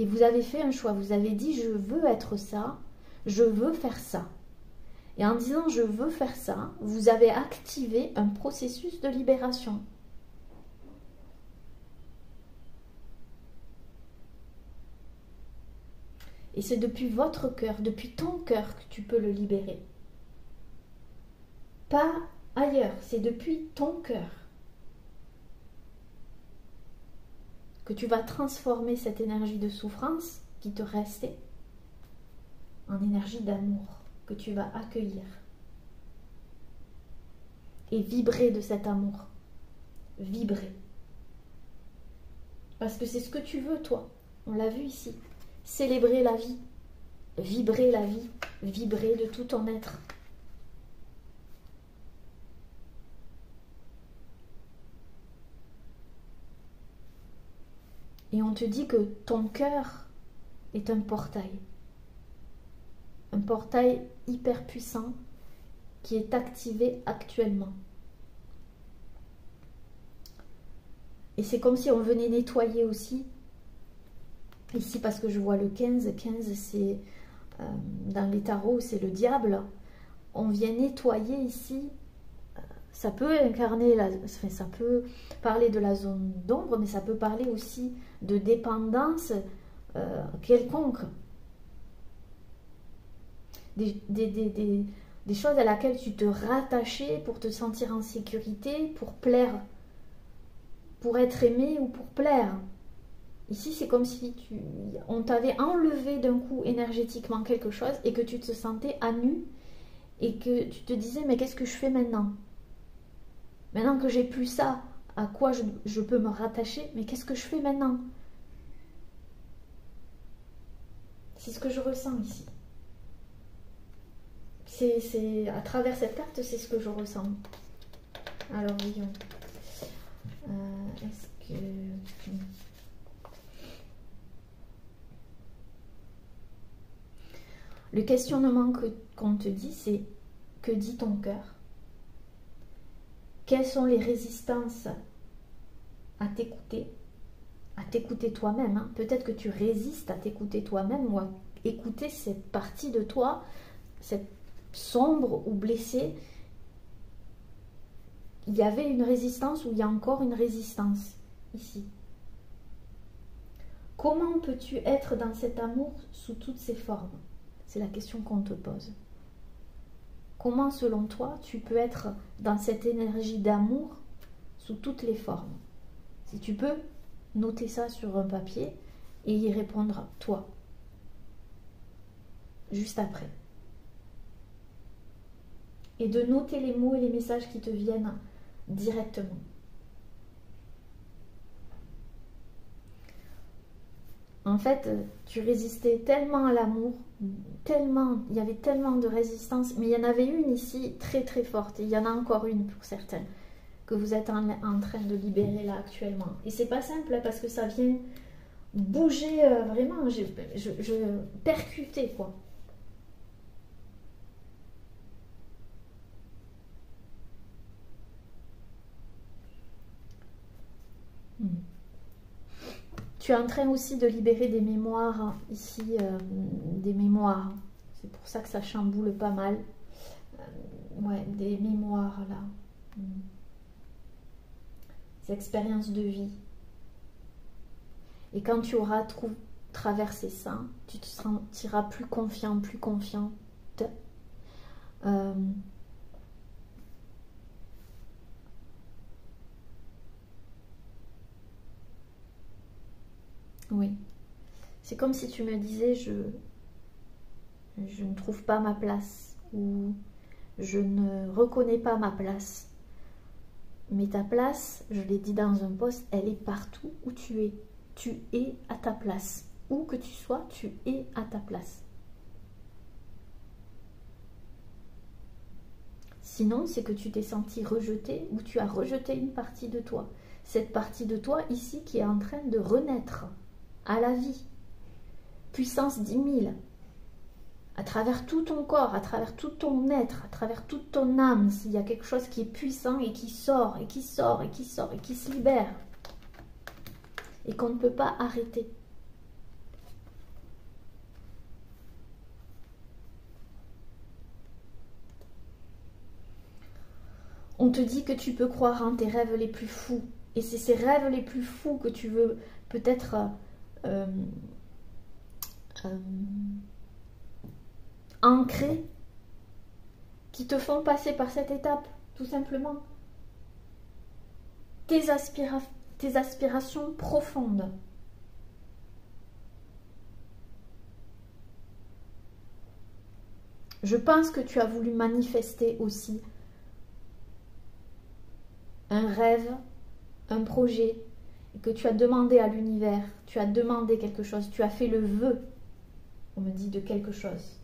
Et vous avez fait un choix, vous avez dit je veux être ça, je veux faire ça. Et en disant je veux faire ça, vous avez activé un processus de libération. Et c'est depuis votre cœur, depuis ton cœur que tu peux le libérer. Pas ailleurs, c'est depuis ton cœur que tu vas transformer cette énergie de souffrance qui te restait en énergie d'amour que tu vas accueillir et vibrer de cet amour. Vibrer. Parce que c'est ce que tu veux, toi. On l'a vu ici. Célébrer la vie. Vibrer la vie. Vibrer de tout ton être. Et on te dit que ton cœur est un portail. Un portail hyper puissant qui est activé actuellement. Et c'est comme si on venait nettoyer aussi. Ici, parce que je vois le 15. 15, c'est dans les tarots, c'est le diable. On vient nettoyer ici. Ça peut incarner, ça peut parler de la zone d'ombre, mais ça peut parler aussi de dépendance quelconque. Des choses à laquelle tu te rattachais pour te sentir en sécurité, pour plaire, pour être aimé ou pour plaire. Ici, c'est comme si on t'avait enlevé d'un coup énergétiquement quelque chose et que tu te sentais à nu et que tu te disais, mais qu'est-ce que je fais maintenant? Maintenant que j'ai plus ça, à quoi je peux me rattacher, mais qu'est-ce que je fais maintenant? C'est ce que je ressens ici. C'est à travers cette carte, c'est ce que je ressens. Alors, voyons. Est-ce que... Le questionnement qu'on te dit, c'est que dit ton cœur? Quelles sont les résistances à t'écouter toi-même, hein? Peut-être que tu résistes à t'écouter toi-même ou à écouter cette partie de toi, cette sombre ou blessée. Il y avait une résistance ou il y a encore une résistance ici. Comment peux-tu être dans cet amour sous toutes ses formes? C'est la question qu'on te pose. Comment, selon toi, tu peux être dans cette énergie d'amour sous toutes les formes? Si tu peux, noter ça sur un papier et y répondre toi, juste après. Et de noter les mots et les messages qui te viennent directement. En fait, tu résistais tellement à l'amour, tellement, il y avait tellement de résistance, mais il y en avait une ici très très forte, et il y en a encore une pour certains, que vous êtes en train de libérer là actuellement. Et c'est pas simple parce que ça vient bouger vraiment, je percutais quoi. Tu es en train aussi de libérer des mémoires ici, des mémoires. C'est pour ça que ça chamboule pas mal. Ouais, des mémoires là. Des expériences de vie. Et quand tu auras traversé ça, tu te sentiras plus confiant, plus confiante. Oui. C'est comme si tu me disais, je ne trouve pas ma place ou je ne reconnais pas ma place. Mais ta place, je l'ai dit dans un post, elle est partout où tu es. Tu es à ta place. Où que tu sois, tu es à ta place. Sinon, c'est que tu t'es senti rejeté ou tu as rejeté une partie de toi. Cette partie de toi ici qui est en train de renaître à la vie. Puissance 10 000. À travers tout ton corps, à travers tout ton être, à travers toute ton âme, s'il y a quelque chose qui est puissant et qui sort, et qui sort, et qui sort, et qui se libère. Et qu'on ne peut pas arrêter. On te dit que tu peux croire en tes rêves les plus fous. Et c'est ces rêves les plus fous que tu veux peut-être ancrer, qui te font passer par cette étape, tout simplement. Tes aspirations profondes. Je pense que tu as voulu manifester aussi un rêve, un projet, et que tu as demandé à l'univers, tu as demandé quelque chose, tu as fait le vœu, on me dit, de quelque chose.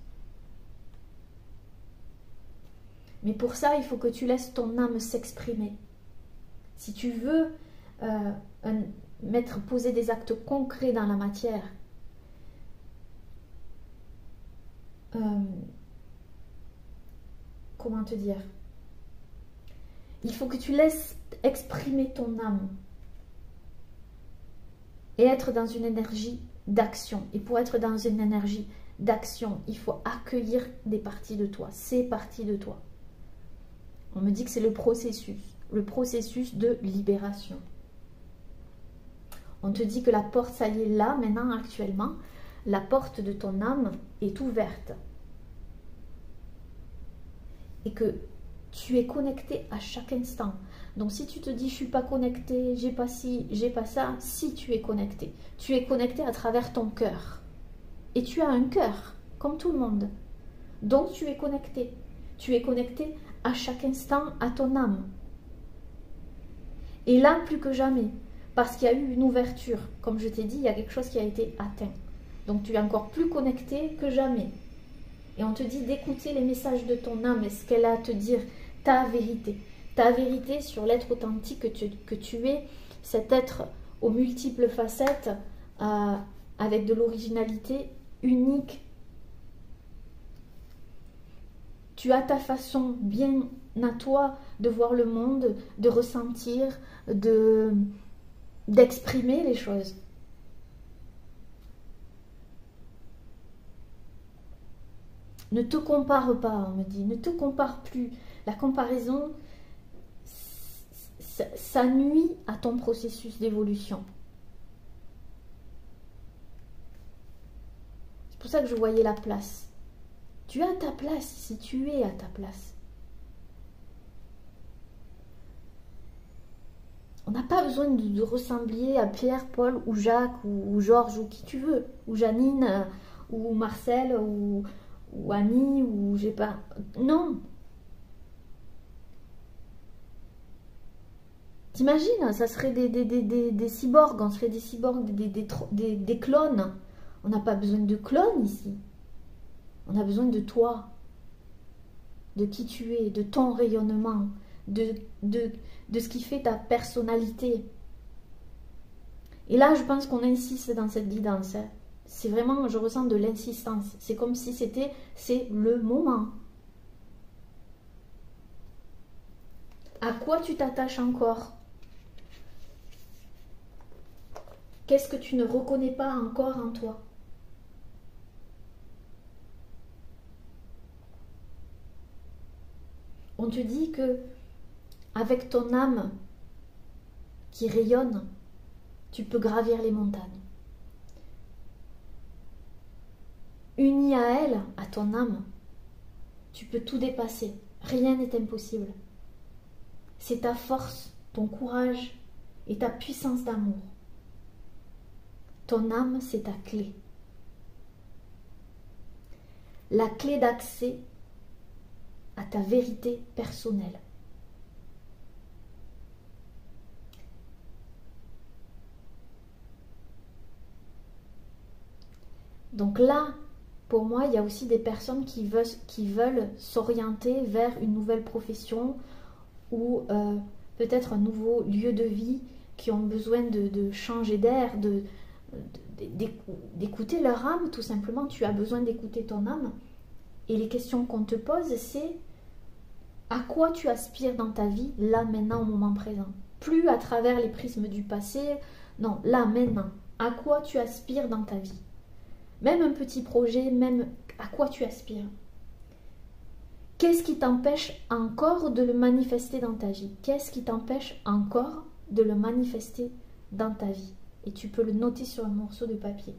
Mais pour ça, il faut que tu laisses ton âme s'exprimer. Si tu veux poser des actes concrets dans la matière, comment te dire? Il faut que tu laisses exprimer ton âme et être dans une énergie d'action. Et pour être dans une énergie d'action, il faut accueillir des parties de toi, ces parties de toi. On me dit que c'est le processus de libération. On te dit que la porte, ça y est, là, maintenant, actuellement, la porte de ton âme est ouverte. Et que tu es connecté à chaque instant. Donc si tu te dis, je ne suis pas connecté, j'ai pas ci, j'ai pas ça, si tu es connecté. Tu es connecté à travers ton cœur. Et tu as un cœur, comme tout le monde. Donc tu es connecté. Tu es connecté à chaque instant à ton âme. Et là, plus que jamais, parce qu'il y a eu une ouverture. Comme je t'ai dit, il y a quelque chose qui a été atteint. Donc tu es encore plus connecté que jamais. Et on te dit d'écouter les messages de ton âme et ce qu'elle a à te dire, ta vérité sur l'être authentique que tu es, cet être aux multiples facettes, avec de l'originalité unique. Tu as ta façon bien à toi de voir le monde, de ressentir, d'exprimer les choses. Ne te compare pas, on me dit, ne te compare plus. La comparaison, ça nuit à ton processus d'évolution. C'est pour ça que je voyais la place. Tu as ta place si tu es à ta place. On n'a pas besoin de ressembler à Pierre, Paul ou Jacques ou Georges ou qui tu veux, ou Janine ou Marcel ou Annie ou j'ai pas. Non. T'imagines, ça serait des cyborgs, on serait des cyborgs, des clones. On n'a pas besoin de clones ici. On a besoin de toi, de qui tu es, de ton rayonnement, de ce qui fait ta personnalité. Et là, je pense qu'on insiste dans cette guidance. Hein. C'est vraiment, je ressens de l'insistance. C'est comme si c'est le moment. À quoi tu t'attaches encore? Qu'est-ce que tu ne reconnais pas encore en toi? On te dit que avec ton âme qui rayonne, tu peux gravir les montagnes. Uni à elle, à ton âme, tu peux tout dépasser. Rien n'est impossible. C'est ta force, ton courage et ta puissance d'amour. Ton âme, c'est ta clé. La clé d'accès à ta vérité personnelle. Donc là, pour moi, il y a aussi des personnes qui veulent s'orienter vers une nouvelle profession ou peut-être un nouveau lieu de vie, qui ont besoin de changer d'air, d'écouter leur âme, tout simplement. Tu as besoin d'écouter ton âme. Et les questions qu'on te pose, c'est à quoi tu aspires dans ta vie, là, maintenant, au moment présent. Plus à travers les prismes du passé, non, là, maintenant. À quoi tu aspires dans ta vie. Même un petit projet, même à quoi tu aspires. Qu'est-ce qui t'empêche encore de le manifester dans ta vie? Qu'est-ce qui t'empêche encore de le manifester dans ta vie? Et tu peux le noter sur un morceau de papier.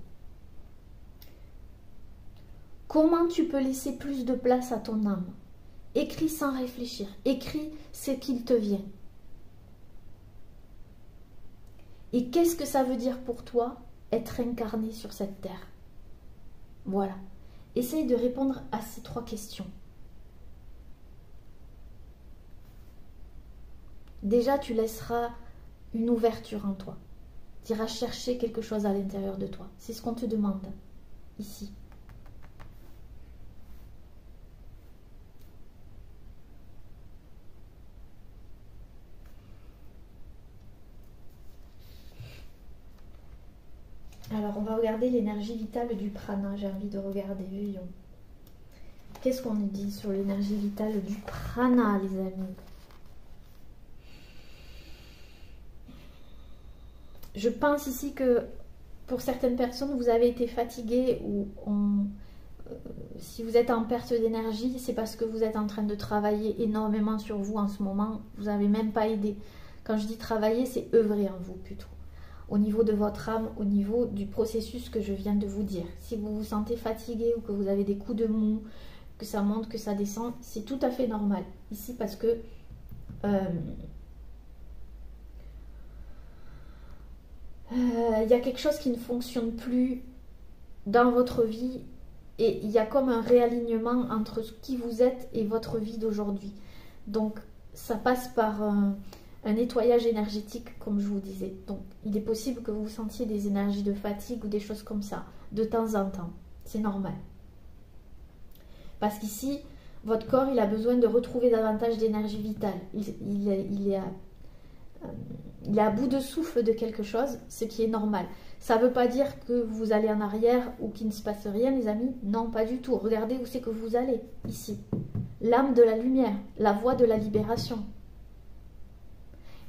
Comment tu peux laisser plus de place à ton âme? Écris sans réfléchir. Écris ce qu'il te vient. Et qu'est-ce que ça veut dire pour toi être incarné sur cette terre? Voilà. Essaye de répondre à ces 3 questions. Déjà, tu laisseras une ouverture en toi. Tu iras chercher quelque chose à l'intérieur de toi. C'est ce qu'on te demande ici. Alors, on va regarder l'énergie vitale du prana. J'ai envie de regarder, voyons. Qu'est-ce qu'on nous dit sur l'énergie vitale du prana, les amis? Je pense ici que pour certaines personnes, vous avez été fatigué ou si vous êtes en perte d'énergie, c'est parce que vous êtes en train de travailler énormément sur vous en ce moment. Vous n'avez même pas aidé. Quand je dis travailler, c'est œuvrer en vous plutôt. Au niveau de votre âme, au niveau du processus que je viens de vous dire. Si vous vous sentez fatigué ou que vous avez des coups de mou, que ça monte, que ça descend, c'est tout à fait normal. Ici parce que y a quelque chose qui ne fonctionne plus dans votre vie et il y a comme un réalignement entre qui vous êtes et votre vie d'aujourd'hui. Donc ça passe par un nettoyage énergétique, comme je vous disais. Donc il est possible que vous sentiez des énergies de fatigue ou des choses comme ça de temps en temps. C'est normal. Parce qu'ici, votre corps, il a besoin de retrouver davantage d'énergie vitale. Il est à bout de souffle de quelque chose, ce qui est normal. Ça ne veut pas dire que vous allez en arrière ou qu'il ne se passe rien, les amis. Non, pas du tout. Regardez où c'est que vous allez, ici. L'âme de la lumière, la voie de la libération.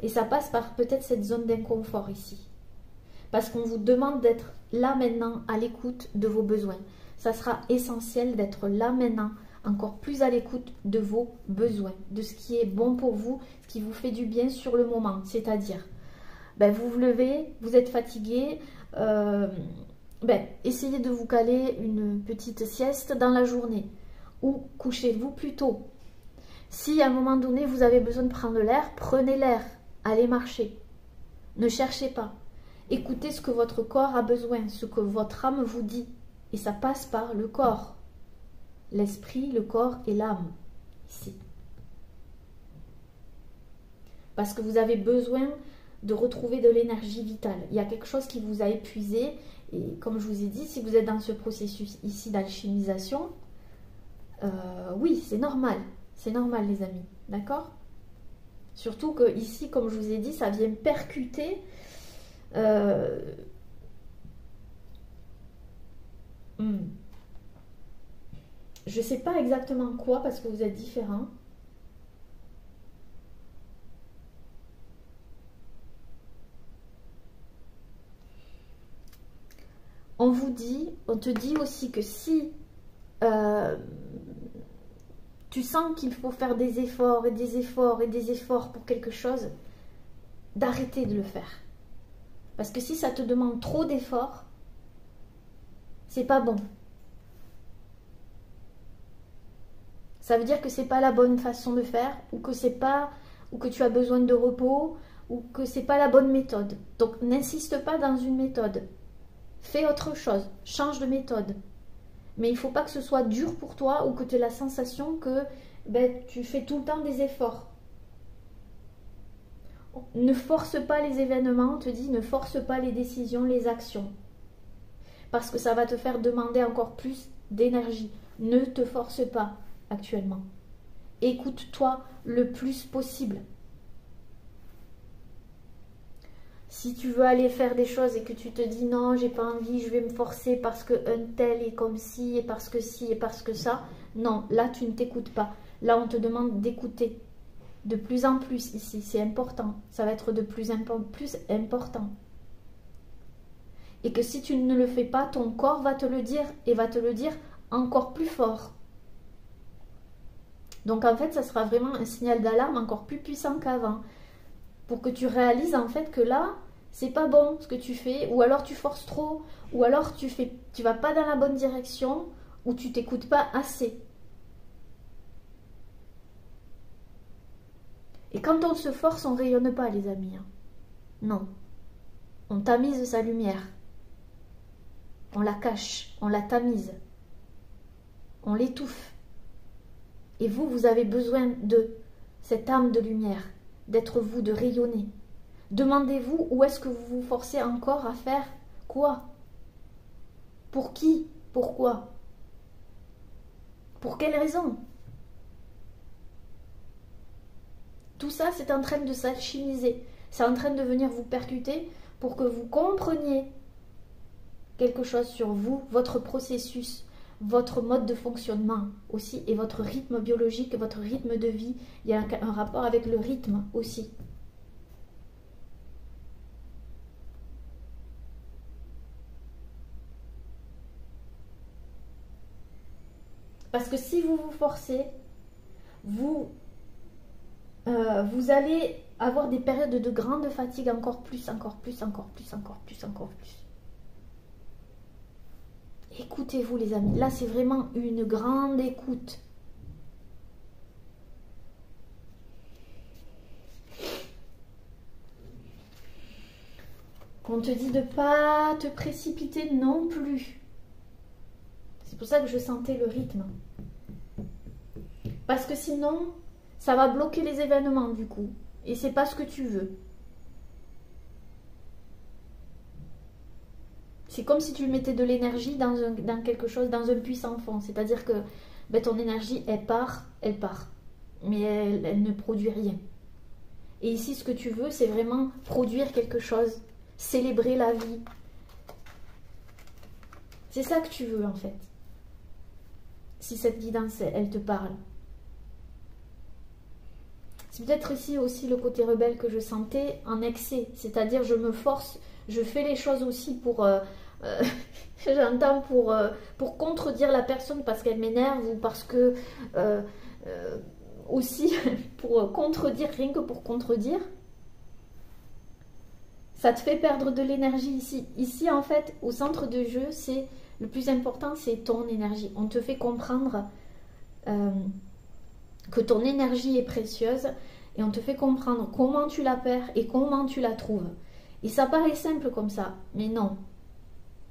Et ça passe par peut-être cette zone d'inconfort ici. Parce qu'on vous demande d'être là maintenant à l'écoute de vos besoins. Ça sera essentiel d'être là maintenant, encore plus à l'écoute de vos besoins, de ce qui est bon pour vous, ce qui vous fait du bien sur le moment. C'est-à-dire, vous vous levez, vous êtes fatigué, essayez de vous caler une petite sieste dans la journée ou couchez-vous plus tôt. Si à un moment donné vous avez besoin de prendre l'air, prenez l'air, allez marcher. Ne cherchez pas. Écoutez ce que votre corps a besoin, ce que votre âme vous dit. Et ça passe par le corps. L'esprit, le corps et l'âme. Ici. Parce que vous avez besoin de retrouver de l'énergie vitale. Il y a quelque chose qui vous a épuisé. Et comme je vous ai dit, si vous êtes dans ce processus ici d'alchimisation, oui, c'est normal. C'est normal, les amis. D'accord? Surtout que ici, comme je vous ai dit, ça vient percuter je ne sais pas exactement quoi parce que vous êtes différents. On te dit aussi que si tu sens qu'il faut faire des efforts et des efforts et des efforts pour quelque chose, d'arrêter de le faire. Parce que si ça te demande trop d'efforts, c'est pas bon. Ça veut dire que c'est pas la bonne façon de faire, ou que tu as besoin de repos, ou que c'est pas la bonne méthode. Donc n'insiste pas dans une méthode. Fais autre chose, change de méthode. Mais il ne faut pas que ce soit dur pour toi ou que tu aies la sensation que tu fais tout le temps des efforts. Ne force pas les événements, on te dit, ne force pas les décisions, les actions. Parce que ça va te faire demander encore plus d'énergie. Ne te force pas actuellement. Écoute-toi le plus possible. Si tu veux aller faire des choses et que tu te dis non, j'ai pas envie, je vais me forcer parce que un tel est comme ci et parce que ci et parce que ça, non, là tu ne t'écoutes pas. Là on te demande d'écouter de plus en plus ici, c'est important. Ça va être de plus en plus important. Et que si tu ne le fais pas, ton corps va te le dire et va te le dire encore plus fort. Donc en fait, ça sera vraiment un signal d'alarme encore plus puissant qu'avant. Pour que tu réalises en fait que là, c'est pas bon ce que tu fais, ou alors tu forces trop, ou alors tu vas pas dans la bonne direction, ou tu t'écoutes pas assez. Et quand on se force, on rayonne pas, les amis. Non. On tamise sa lumière. On la cache, on la tamise. On l'étouffe. Et vous, vous avez besoin de cette âme de lumière, d'être vous, de rayonner. Demandez-vous où est-ce que vous vous forcez encore à faire quoi? Pour qui? Pourquoi? Pour quelle raison? Tout ça, c'est en train de s'alchimiser. C'est en train de venir vous percuter pour que vous compreniez quelque chose sur vous, votre processus, votre mode de fonctionnement aussi, et votre rythme biologique, votre rythme de vie. Il y a un rapport avec le rythme aussi. Parce que si vous vous forcez, vous allez avoir des périodes de grande fatigue encore plus, encore plus, encore plus, encore plus, encore plus. Écoutez-vous les amis, là c'est vraiment une grande écoute. On te dit de ne pas te précipiter non plus. C'est pour ça que je sentais le rythme. Parce que sinon, ça va bloquer les événements du coup. Et c'est pas ce que tu veux. C'est comme si tu mettais de l'énergie dans quelque chose, dans un puits sans fond. C'est-à-dire que ben, ton énergie, elle part. Mais elle ne produit rien. Et ici, ce que tu veux, c'est vraiment produire quelque chose. Célébrer la vie. C'est ça que tu veux, en fait. Si cette guidance, elle te parle. C'est peut-être ici aussi le côté rebelle que je sentais en excès. C'est-à-dire, je me force, je fais les choses aussi pour... j'entends pour contredire la personne parce qu'elle m'énerve ou parce que... aussi pour contredire, rien que pour contredire. Ça te fait perdre de l'énergie ici. Ici, en fait, au centre de jeu, c'est le plus important, c'est ton énergie. On te fait comprendre que ton énergie est précieuse et on te fait comprendre comment tu la perds et comment tu la trouves. Et ça paraît simple comme ça, mais non.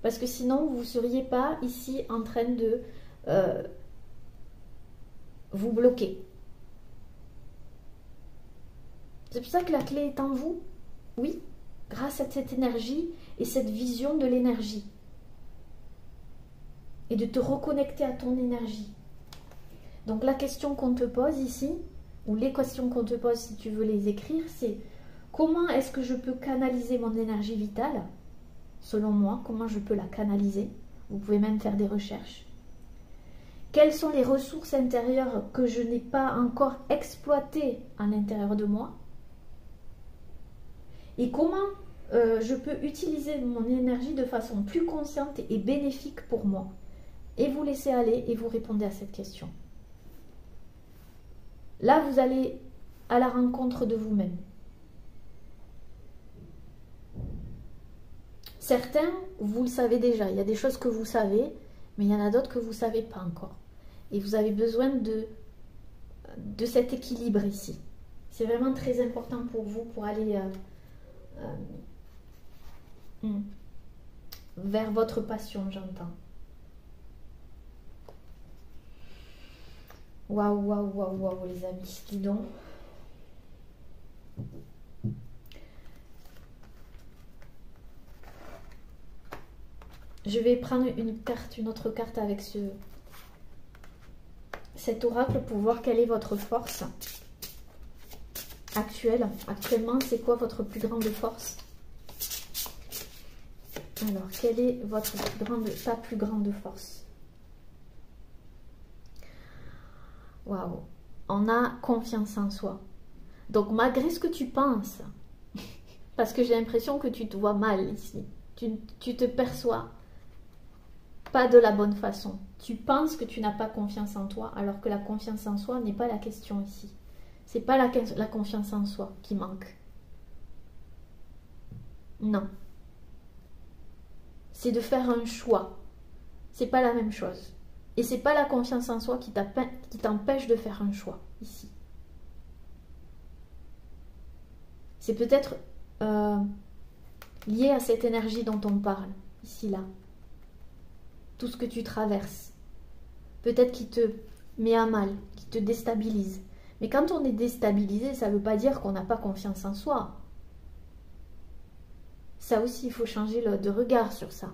Parce que sinon, vous ne seriez pas ici en train de vous bloquer. C'est pour ça que la clé est en vous. Oui, grâce à cette énergie et cette vision de l'énergie. Et de te reconnecter à ton énergie. Donc la question qu'on te pose ici, ou les questions qu'on te pose si tu veux les écrire, c'est comment est-ce que je peux canaliser mon énergie vitale? Selon moi, comment je peux la canaliser? Vous pouvez même faire des recherches. Quelles sont les ressources intérieures que je n'ai pas encore exploitées à l'intérieur de moi? Et comment je peux utiliser mon énergie de façon plus consciente et bénéfique pour moi? Et vous laissez aller et vous répondez à cette question. Là, vous allez à la rencontre de vous-même. Certains, vous le savez déjà. Il y a des choses que vous savez, mais il y en a d'autres que vous ne savez pas encore. Et vous avez besoin de cet équilibre ici. C'est vraiment très important pour vous, pour aller vers votre passion, j'entends. Waouh, waouh, waouh, waouh, les amis, dis donc. Je vais prendre une autre carte avec cet oracle pour voir quelle est votre force actuelle. Actuellement, c'est quoi votre plus grande force? Alors, quelle est ta plus grande force? Waouh, on a confiance en soi. Donc, malgré ce que tu penses, parce que j'ai l'impression que tu te vois mal ici, tu te perçois pas de la bonne façon. Tu penses que tu n'as pas confiance en toi, alors que la confiance en soi n'est pas la question ici. C'est pas la confiance en soi qui manque. Non. C'est de faire un choix. C'est pas la même chose. Et c'est pas la confiance en soi qui t'empêche de faire un choix ici. C'est peut-être lié à cette énergie dont on parle, ici, là. Tout ce que tu traverses. Peut-être qui te met à mal, qui te déstabilise. Mais quand on est déstabilisé, ça ne veut pas dire qu'on n'a pas confiance en soi. Ça aussi, il faut changer de regard sur ça.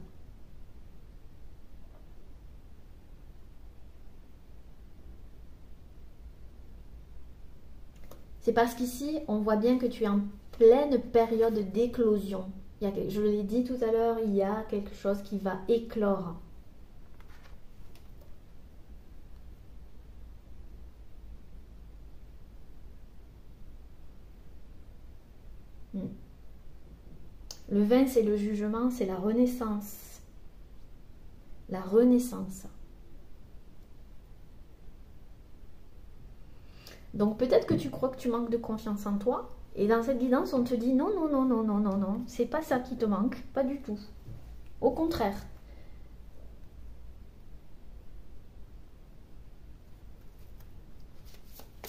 C'est parce qu'ici, on voit bien que tu es en pleine période d'éclosion. Je l'ai dit tout à l'heure, il y a quelque chose qui va éclore. Le 20, c'est le jugement, c'est la renaissance. La renaissance. Donc peut-être que tu crois que tu manques de confiance en toi. Et dans cette guidance, on te dit non, non, non, non, non, non, non. C'est pas ça qui te manque, pas du tout. Au contraire.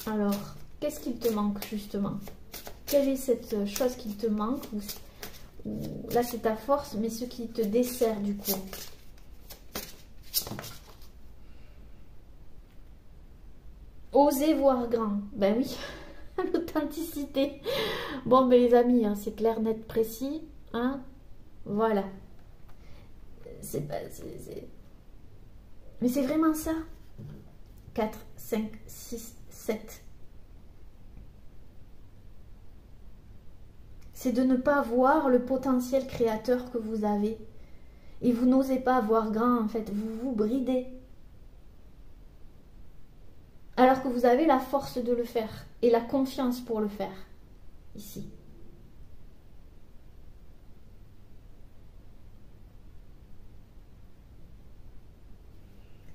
Alors, qu'est-ce qu'il te manque justement? Quelle est cette chose qui te manque? Là, c'est ta force, mais ce qui te dessert du coup. Oser voir grand. Ben oui, l'authenticité. Bon, ben les amis, hein, c'est clair, net, précis. Hein, voilà. Mais c'est vraiment ça. 4, 5, 6, 7. C'est de ne pas voir le potentiel créateur que vous avez. Et vous n'osez pas voir grand, en fait. Vous vous bridez. Alors que vous avez la force de le faire. Et la confiance pour le faire. Ici.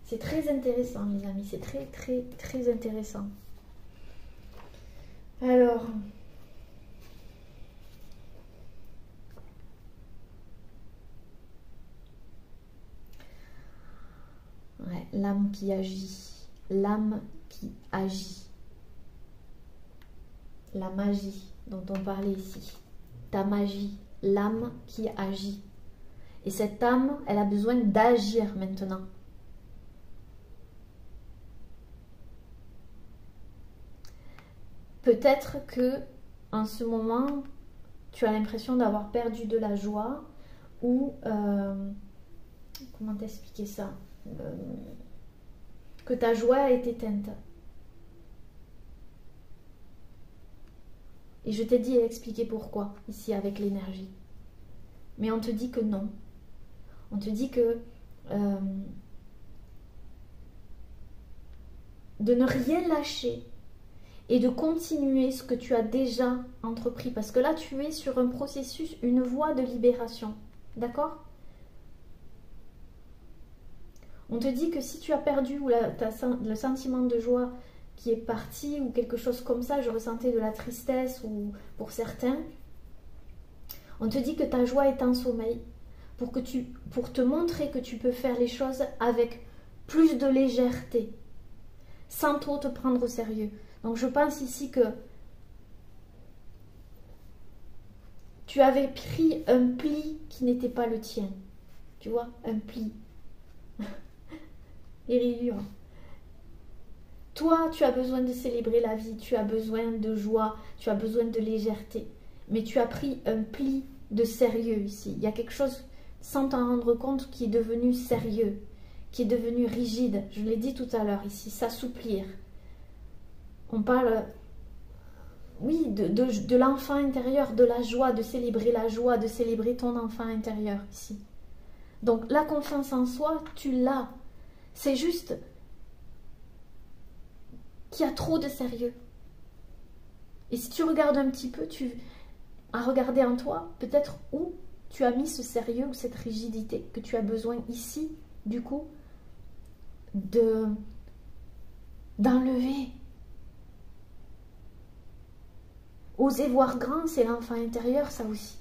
C'est très intéressant, les amis. C'est très, très, très intéressant. Alors... ouais, l'âme qui agit. L'âme qui agit. La magie dont on parlait ici. Ta magie. L'âme qui agit. Et cette âme, elle a besoin d'agir maintenant. Peut-être que en ce moment, tu as l'impression d'avoir perdu de la joie ou comment t'expliquer ça, que ta joie est éteinte. Et je t'ai dit et expliqué pourquoi ici avec l'énergie. Mais on te dit que non. On te dit que de ne rien lâcher et de continuer ce que tu as déjà entrepris. Parce que là, tu es sur un processus, une voie de libération. D'accord? On te dit que si tu as perdu ou le sentiment de joie qui est parti ou quelque chose comme ça, je ressentais de la tristesse ou pour certains, on te dit que ta joie est en sommeil pour te montrer que tu peux faire les choses avec plus de légèreté, sans trop te prendre au sérieux. Donc je pense ici que tu avais pris un pli qui n'était pas le tien. Tu vois, un pli. Les rayures. Toi, tu as besoin de célébrer la vie, tu as besoin de joie, tu as besoin de légèreté. Mais tu as pris un pli de sérieux ici. Il y a quelque chose, sans t'en rendre compte, qui est devenu sérieux, qui est devenu rigide. Je l'ai dit tout à l'heure ici, s'assouplir. On parle, oui, de l'enfant intérieur, de la joie, de célébrer la joie, de célébrer ton enfant intérieur ici. Donc la confiance en soi, tu l'as. C'est juste qu'il y a trop de sérieux. Et si tu regardes un petit peu, tu as regardé en toi, peut-être où tu as mis ce sérieux ou cette rigidité que tu as besoin ici du coup, d'enlever. Oser voir grand, c'est l'enfant intérieur, ça aussi.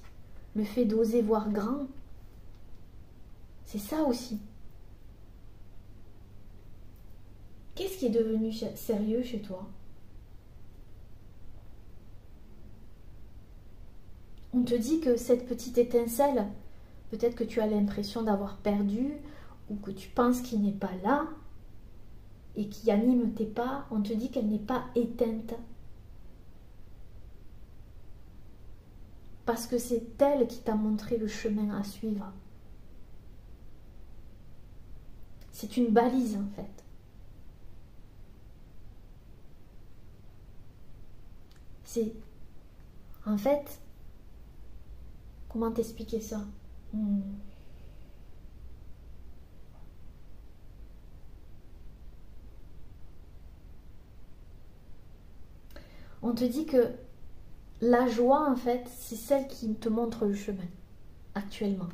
Le fait d'oser voir grand, c'est ça aussi. Qu'est-ce qui est devenu sérieux chez toi? On te dit que cette petite étincelle, peut-être que tu as l'impression d'avoir perdu, ou que tu penses qu'il n'est pas là, et qui anime tes pas, on te dit qu'elle n'est pas éteinte. Parce que c'est elle qui t'a montré le chemin à suivre. C'est une balise en fait. C'est... En fait, comment t'expliquer ça? On te dit que la joie, en fait, c'est celle qui te montre le chemin, actuellement.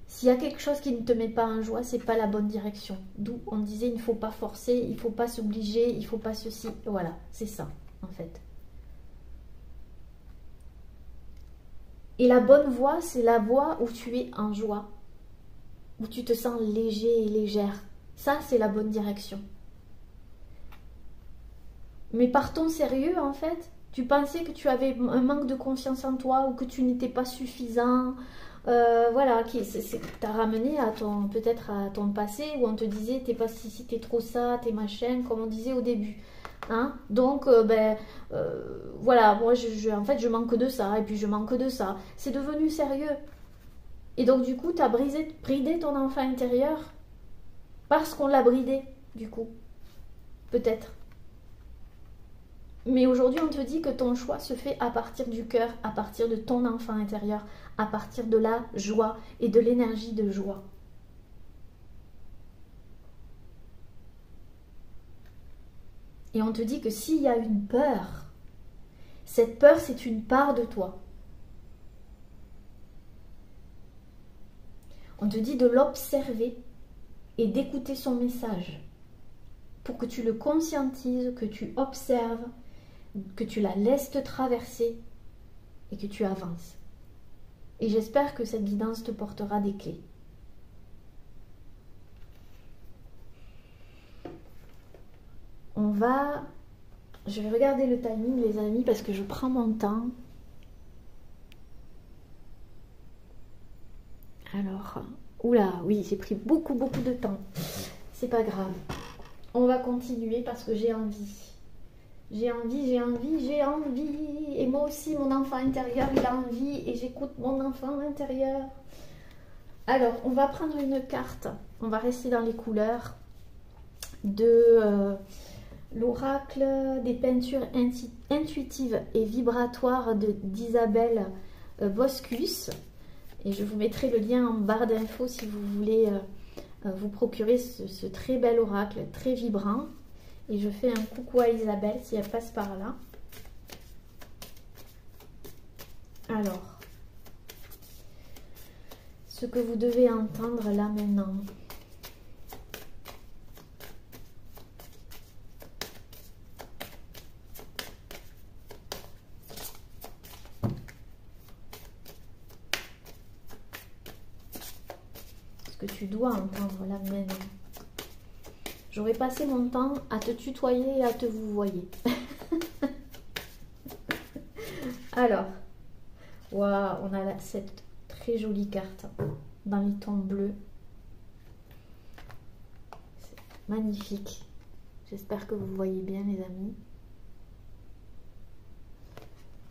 S'il y a quelque chose qui ne te met pas en joie, c'est pas la bonne direction. D'où on disait, il ne faut pas forcer, il ne faut pas s'obliger, il ne faut pas ceci. Voilà, c'est ça, en fait. Et la bonne voie, c'est la voie où tu es en joie, où tu te sens léger et légère. Ça, c'est la bonne direction. Mais par ton sérieux, en fait, tu pensais que tu avais un manque de confiance en toi ou que tu n'étais pas suffisant. Voilà, qui t'a ramené à ton, peut-être à ton passé où on te disait t'es pas si t'es trop ça, t'es machin, comme on disait au début. Hein? Donc, voilà, moi, en fait, je manque de ça, et puis je manque de ça. C'est devenu sérieux. Et donc, du coup, tu as bridé ton enfant intérieur parce qu'on l'a bridé, du coup. Peut-être. Mais aujourd'hui, on te dit que ton choix se fait à partir du cœur, à partir de ton enfant intérieur, à partir de la joie et de l'énergie de joie. Et on te dit que s'il y a une peur, cette peur, c'est une part de toi. On te dit de l'observer et d'écouter son message pour que tu le conscientises, que tu observes, que tu la laisses te traverser et que tu avances. Et j'espère que cette guidance te portera des clés. Je vais regarder le timing, les amis, parce que je prends mon temps. Alors, oula, oui, j'ai pris beaucoup de temps. C'est pas grave. On va continuer parce que j'ai envie. J'ai envie. Et moi aussi, mon enfant intérieur, il a envie. Et j'écoute mon enfant intérieur. Alors, on va prendre une carte. On va rester dans les couleurs de l'oracle des peintures intuitives et vibratoires d'Isabelle Boscus. Et je vous mettrai le lien en barre d'infos si vous voulez vous procurer ce très bel oracle, très vibrant. Et je fais un coucou à Isabelle si elle passe par là. Alors, ce que vous devez entendre là maintenant. Ce que tu dois entendre là maintenant. J'aurais passé mon temps à te tutoyer et à te vouvoyer. Alors, waouh, on a cette très jolie carte dans les tons bleus. C'est magnifique. J'espère que vous voyez bien, les amis.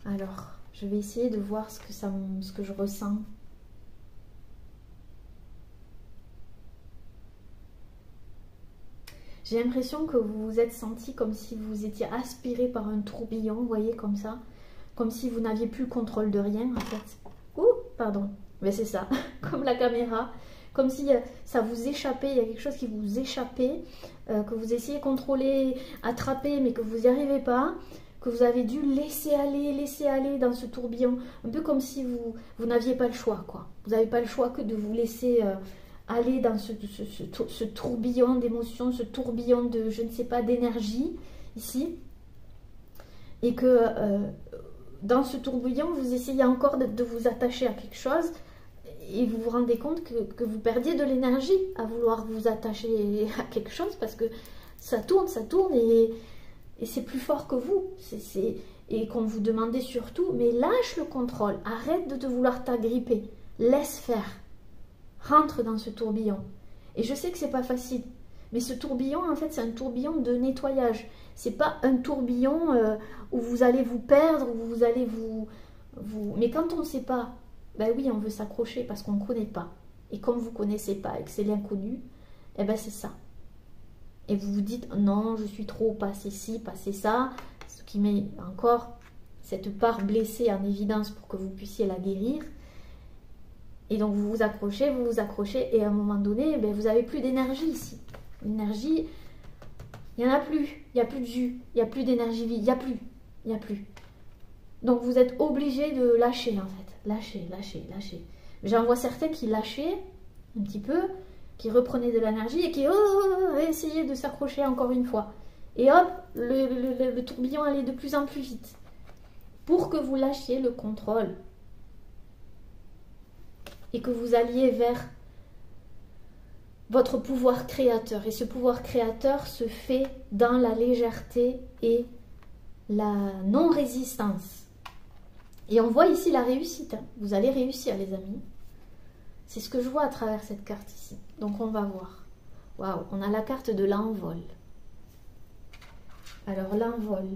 Alors, je vais essayer de voir ce que je ressens. J'ai l'impression que vous vous êtes senti comme si vous étiez aspiré par un tourbillon, vous voyez, comme ça. Comme si vous n'aviez plus le contrôle de rien, en fait. Ouh, pardon. Mais c'est ça, comme la caméra. Comme si ça vous échappait, il y a quelque chose qui vous échappait, que vous essayez de contrôler, attraper, mais que vous n'y arrivez pas. Que vous avez dû laisser aller dans ce tourbillon. Un peu comme si vous n'aviez pas le choix, quoi. Vous n'avez pas le choix que de vous laisser aller dans ce tourbillon d'émotions, ce tourbillon de, je ne sais pas, d'énergie, ici. Et que dans ce tourbillon, vous essayez encore de vous attacher à quelque chose et vous vous rendez compte que vous perdiez de l'énergie à vouloir vous attacher à quelque chose parce que ça tourne et c'est plus fort que vous. Et qu'on vous demandait surtout, mais lâche le contrôle, arrête de vouloir t'agripper, laisse faire, rentre dans ce tourbillon. Et je sais que c'est pas facile, mais ce tourbillon, en fait, c'est un tourbillon de nettoyage. C'est pas un tourbillon où vous allez vous perdre, où vous allez vous... Mais quand on ne sait pas, ben oui, on veut s'accrocher parce qu'on ne connaît pas. Et comme vous ne connaissez pas et que c'est l'inconnu, eh ben c'est ça. Et vous vous dites, non, je suis trop passé ci, passé ça, ce qui met encore cette part blessée en évidence pour que vous puissiez la guérir. Et donc vous vous accrochez, et à un moment donné, ben, vous n'avez plus d'énergie ici. L'énergie, il n'y en a plus, il n'y a plus de jus, il n'y a plus d'énergie vie, il n'y a plus. Donc vous êtes obligé de lâcher en fait, lâcher. J'en vois certains qui lâchaient un petit peu, qui reprenaient de l'énergie et qui essayaient de s'accrocher encore une fois. Et hop, le tourbillon allait de plus en plus vite. Pour que vous lâchiez le contrôle et que vous alliez vers votre pouvoir créateur. Et ce pouvoir créateur se fait dans la légèreté et la non-résistance. Et on voit ici la réussite. Vous allez réussir, les amis. C'est ce que je vois à travers cette carte ici. Donc on va voir. Waouh, on a la carte de l'envol. Alors l'envol.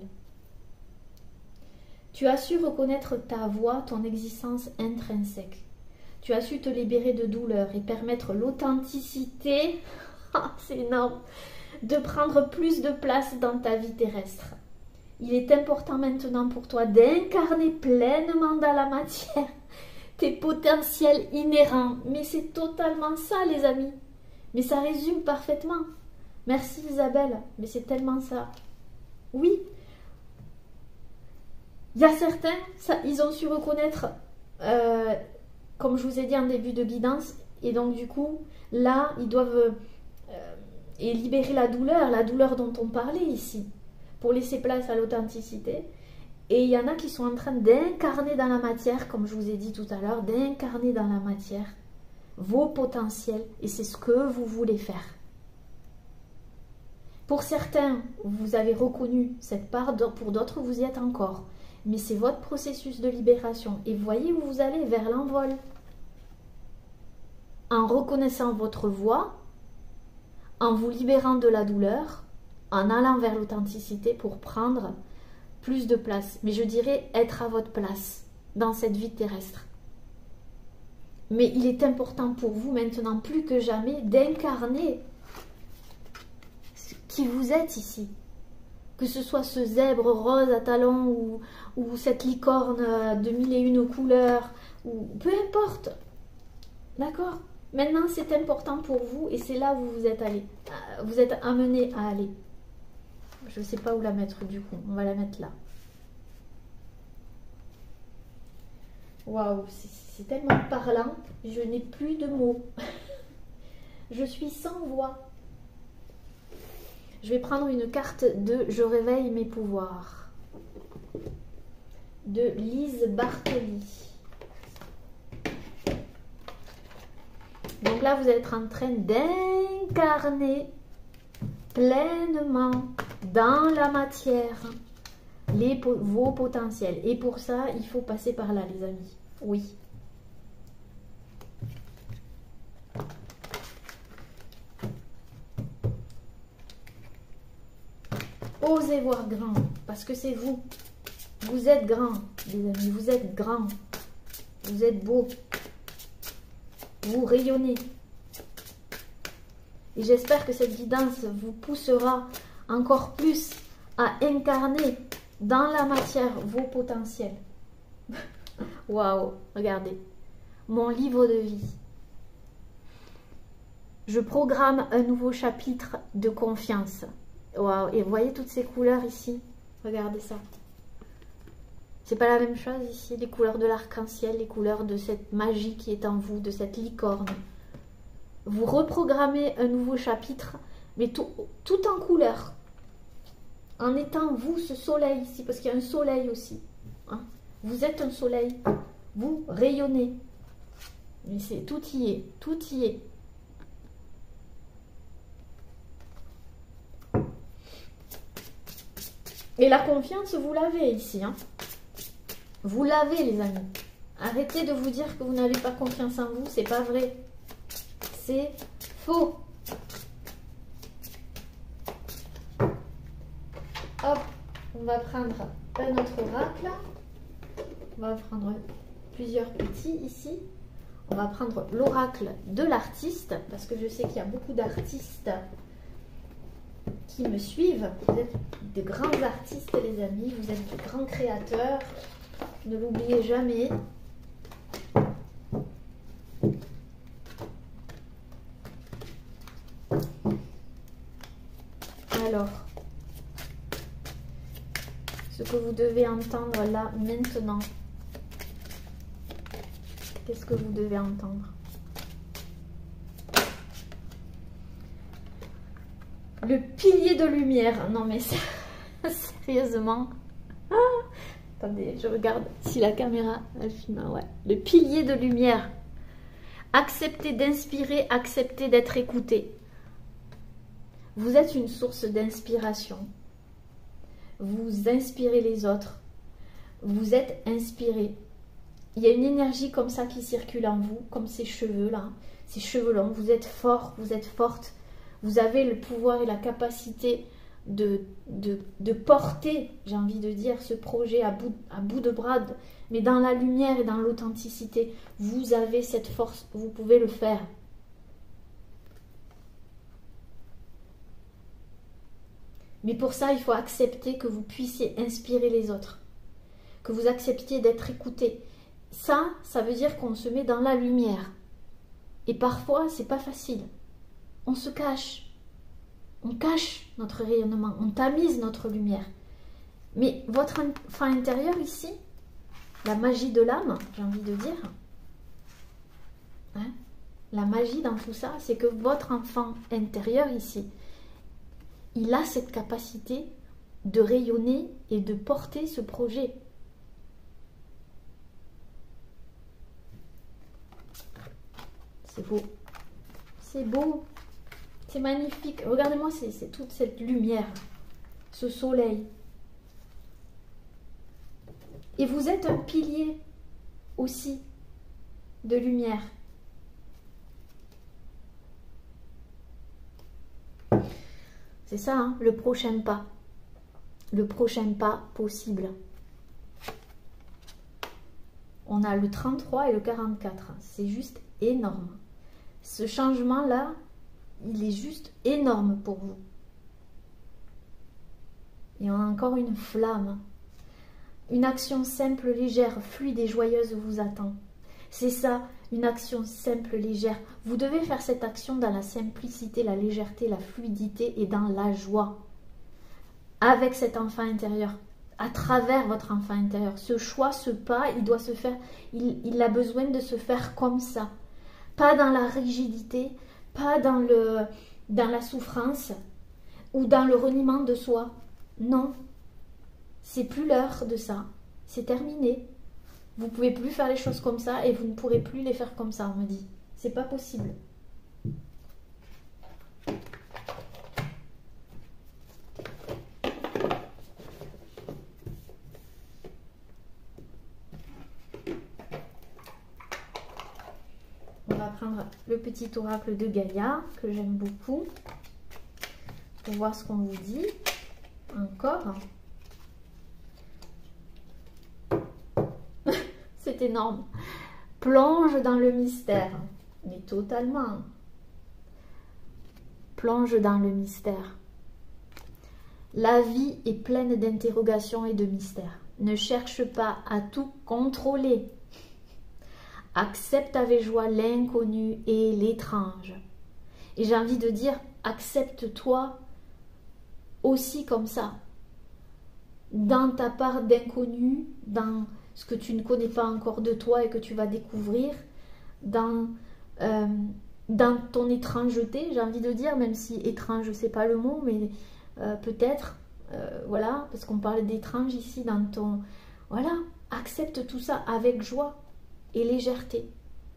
Tu as su reconnaître ta voix, ton existence intrinsèque. Tu as su te libérer de douleur et permettre l'authenticité, c'est énorme, de prendre plus de place dans ta vie terrestre. Il est important maintenant pour toi d'incarner pleinement dans la matière tes potentiels inhérents. Mais c'est totalement ça, les amis. Mais ça résume parfaitement. Merci Isabelle, mais c'est tellement ça. Oui. Il y a certains, ils ont su reconnaître... comme je vous ai dit en début de guidance, et donc du coup, là, ils doivent et libérer la douleur dont on parlait ici, pour laisser place à l'authenticité. Et il y en a qui sont en train d'incarner dans la matière, comme je vous ai dit tout à l'heure, d'incarner dans la matière vos potentiels, et c'est ce que vous voulez faire. Pour certains, vous avez reconnu cette part, pour d'autres, vous y êtes encore. Mais c'est votre processus de libération. Et voyez où vous allez, vers l'envol. En reconnaissant votre voix, en vous libérant de la douleur, en allant vers l'authenticité pour prendre plus de place. Mais je dirais être à votre place dans cette vie terrestre. Mais il est important pour vous maintenant, plus que jamais, d'incarner qui vous êtes ici. Que ce soit ce zèbre rose à talons ou cette licorne de 1001 couleurs, ou peu importe. D'accord? Maintenant, c'est important pour vous et c'est là où vous êtes allé. Vous êtes amené à aller. Je ne sais pas où la mettre du coup. On va la mettre là. Waouh, c'est tellement parlant. Je n'ai plus de mots. Je suis sans voix. Je vais prendre une carte de « Je réveille mes pouvoirs » de Lise Bartoli. Donc là, vous êtes en train d'incarner pleinement dans la matière vos potentiels. Et pour ça, il faut passer par là, les amis. Oui. Osez voir grand, parce que c'est vous. Vous êtes grand, les amis, vous êtes grand. Vous êtes beau. Vous rayonnez. Et j'espère que cette guidance vous poussera encore plus à incarner dans la matière vos potentiels. Waouh, regardez. Mon livre de vie. Je programme un nouveau chapitre de confiance. Waouh, et vous voyez toutes ces couleurs ici? Regardez ça. C'est pas la même chose ici, les couleurs de l'arc-en-ciel, les couleurs de cette magie qui est en vous, de cette licorne. vous reprogrammez un nouveau chapitre, mais tout en couleur. En étant vous, ce soleil ici, parce qu'il y a un soleil aussi. Hein. Vous êtes un soleil, vous rayonnez. Mais c'est tout y est, tout y est. Et la confiance, vous l'avez ici. Hein. Vous l'avez, les amis. Arrêtez de vous dire que vous n'avez pas confiance en vous, c'est pas vrai. C'est faux. Hop, on va prendre un autre oracle. On va prendre plusieurs petits ici. On va prendre l'oracle de l'artiste, parce que je sais qu'il y a beaucoup d'artistes qui me suivent. Vous êtes de grands artistes, les amis. Vous êtes de grands créateurs. Ne l'oubliez jamais. Alors, ce que vous devez entendre là, maintenant. Qu'est-ce que vous devez entendre? Le pilier de lumière. Non mais sérieusement. Ah, attendez, je regarde si la caméra elle filme. Ouais. Le pilier de lumière. Acceptez d'inspirer, acceptez d'être écouté. Vous êtes une source d'inspiration. Vous inspirez les autres. Vous êtes inspiré. Il y a une énergie comme ça qui circule en vous, comme ces cheveux là, ces cheveux longs. Vous êtes fort, vous êtes forte. Vous avez le pouvoir et la capacité de porter, j'ai envie de dire, ce projet à bout de bras, mais dans la lumière et dans l'authenticité. Vous avez cette force, vous pouvez le faire. Mais pour ça, il faut accepter que vous puissiez inspirer les autres, que vous acceptiez d'être écouté. Ça veut dire qu'on se met dans la lumière. Et parfois, c'est pas facile. On se cache. On cache notre rayonnement. On tamise notre lumière. Mais votre enfant intérieur ici, la magie de l'âme, j'ai envie de dire, hein, la magie dans tout ça, c'est que votre enfant intérieur ici, il a cette capacité de rayonner et de porter ce projet. C'est beau. C'est beau. C'est magnifique. Regardez-moi, c'est toute cette lumière. Ce soleil. Et vous êtes un pilier aussi de lumière. C'est ça, hein, le prochain pas. Le prochain pas possible. On a le 33 et le 44. C'est juste énorme. Ce changement-là, il est juste énorme pour vous. Et on a encore une flamme. Une action simple, légère, fluide et joyeuse vous attend. C'est ça, une action simple, légère. Vous devez faire cette action dans la simplicité, la légèreté, la fluidité et dans la joie. Avec cet enfant intérieur, à travers votre enfant intérieur. Ce choix, ce pas, il doit se faire, il a besoin de se faire comme ça. Pas dans la rigidité, pas dans la souffrance ou dans le reniement de soi. Non, c'est plus l'heure de ça. C'est terminé. Vous ne pouvez plus faire les choses comme ça et vous ne pourrez plus les faire comme ça, on me dit. C'est pas possible. On va prendre le petit oracle de Gaïa, que j'aime beaucoup, pour voir ce qu'on vous dit. Encore. C'est énorme. Plonge dans le mystère. Mais totalement. Plonge dans le mystère. La vie est pleine d'interrogations et de mystères. Ne cherche pas à tout contrôler. Accepte avec joie l'inconnu et l'étrange. Et j'ai envie de dire, accepte-toi aussi comme ça. Dans ta part d'inconnu, dans ce que tu ne connais pas encore de toi et que tu vas découvrir, dans dans ton étrangeté, j'ai envie de dire, même si étrange, c'est pas le mot, mais peut-être, voilà, parce qu'on parle d'étrange ici dans ton... Voilà, accepte tout ça avec joie et légèreté.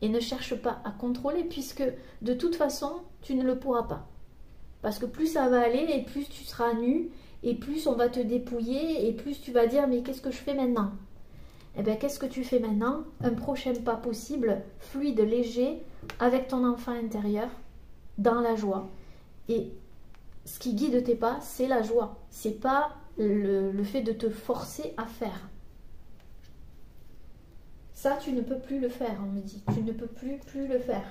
Et ne cherche pas à contrôler, puisque de toute façon, tu ne le pourras pas. Parce que plus ça va aller, et plus tu seras nu, et plus on va te dépouiller, et plus tu vas dire, mais qu'est-ce que je fais maintenant? Eh bien, qu'est-ce que tu fais maintenant? Un prochain pas possible, fluide, léger, avec ton enfant intérieur, dans la joie. Et ce qui guide tes pas, c'est la joie. C'est pas le fait de te forcer à faire. Ça, tu ne peux plus le faire, on me dit. Tu ne peux plus le faire.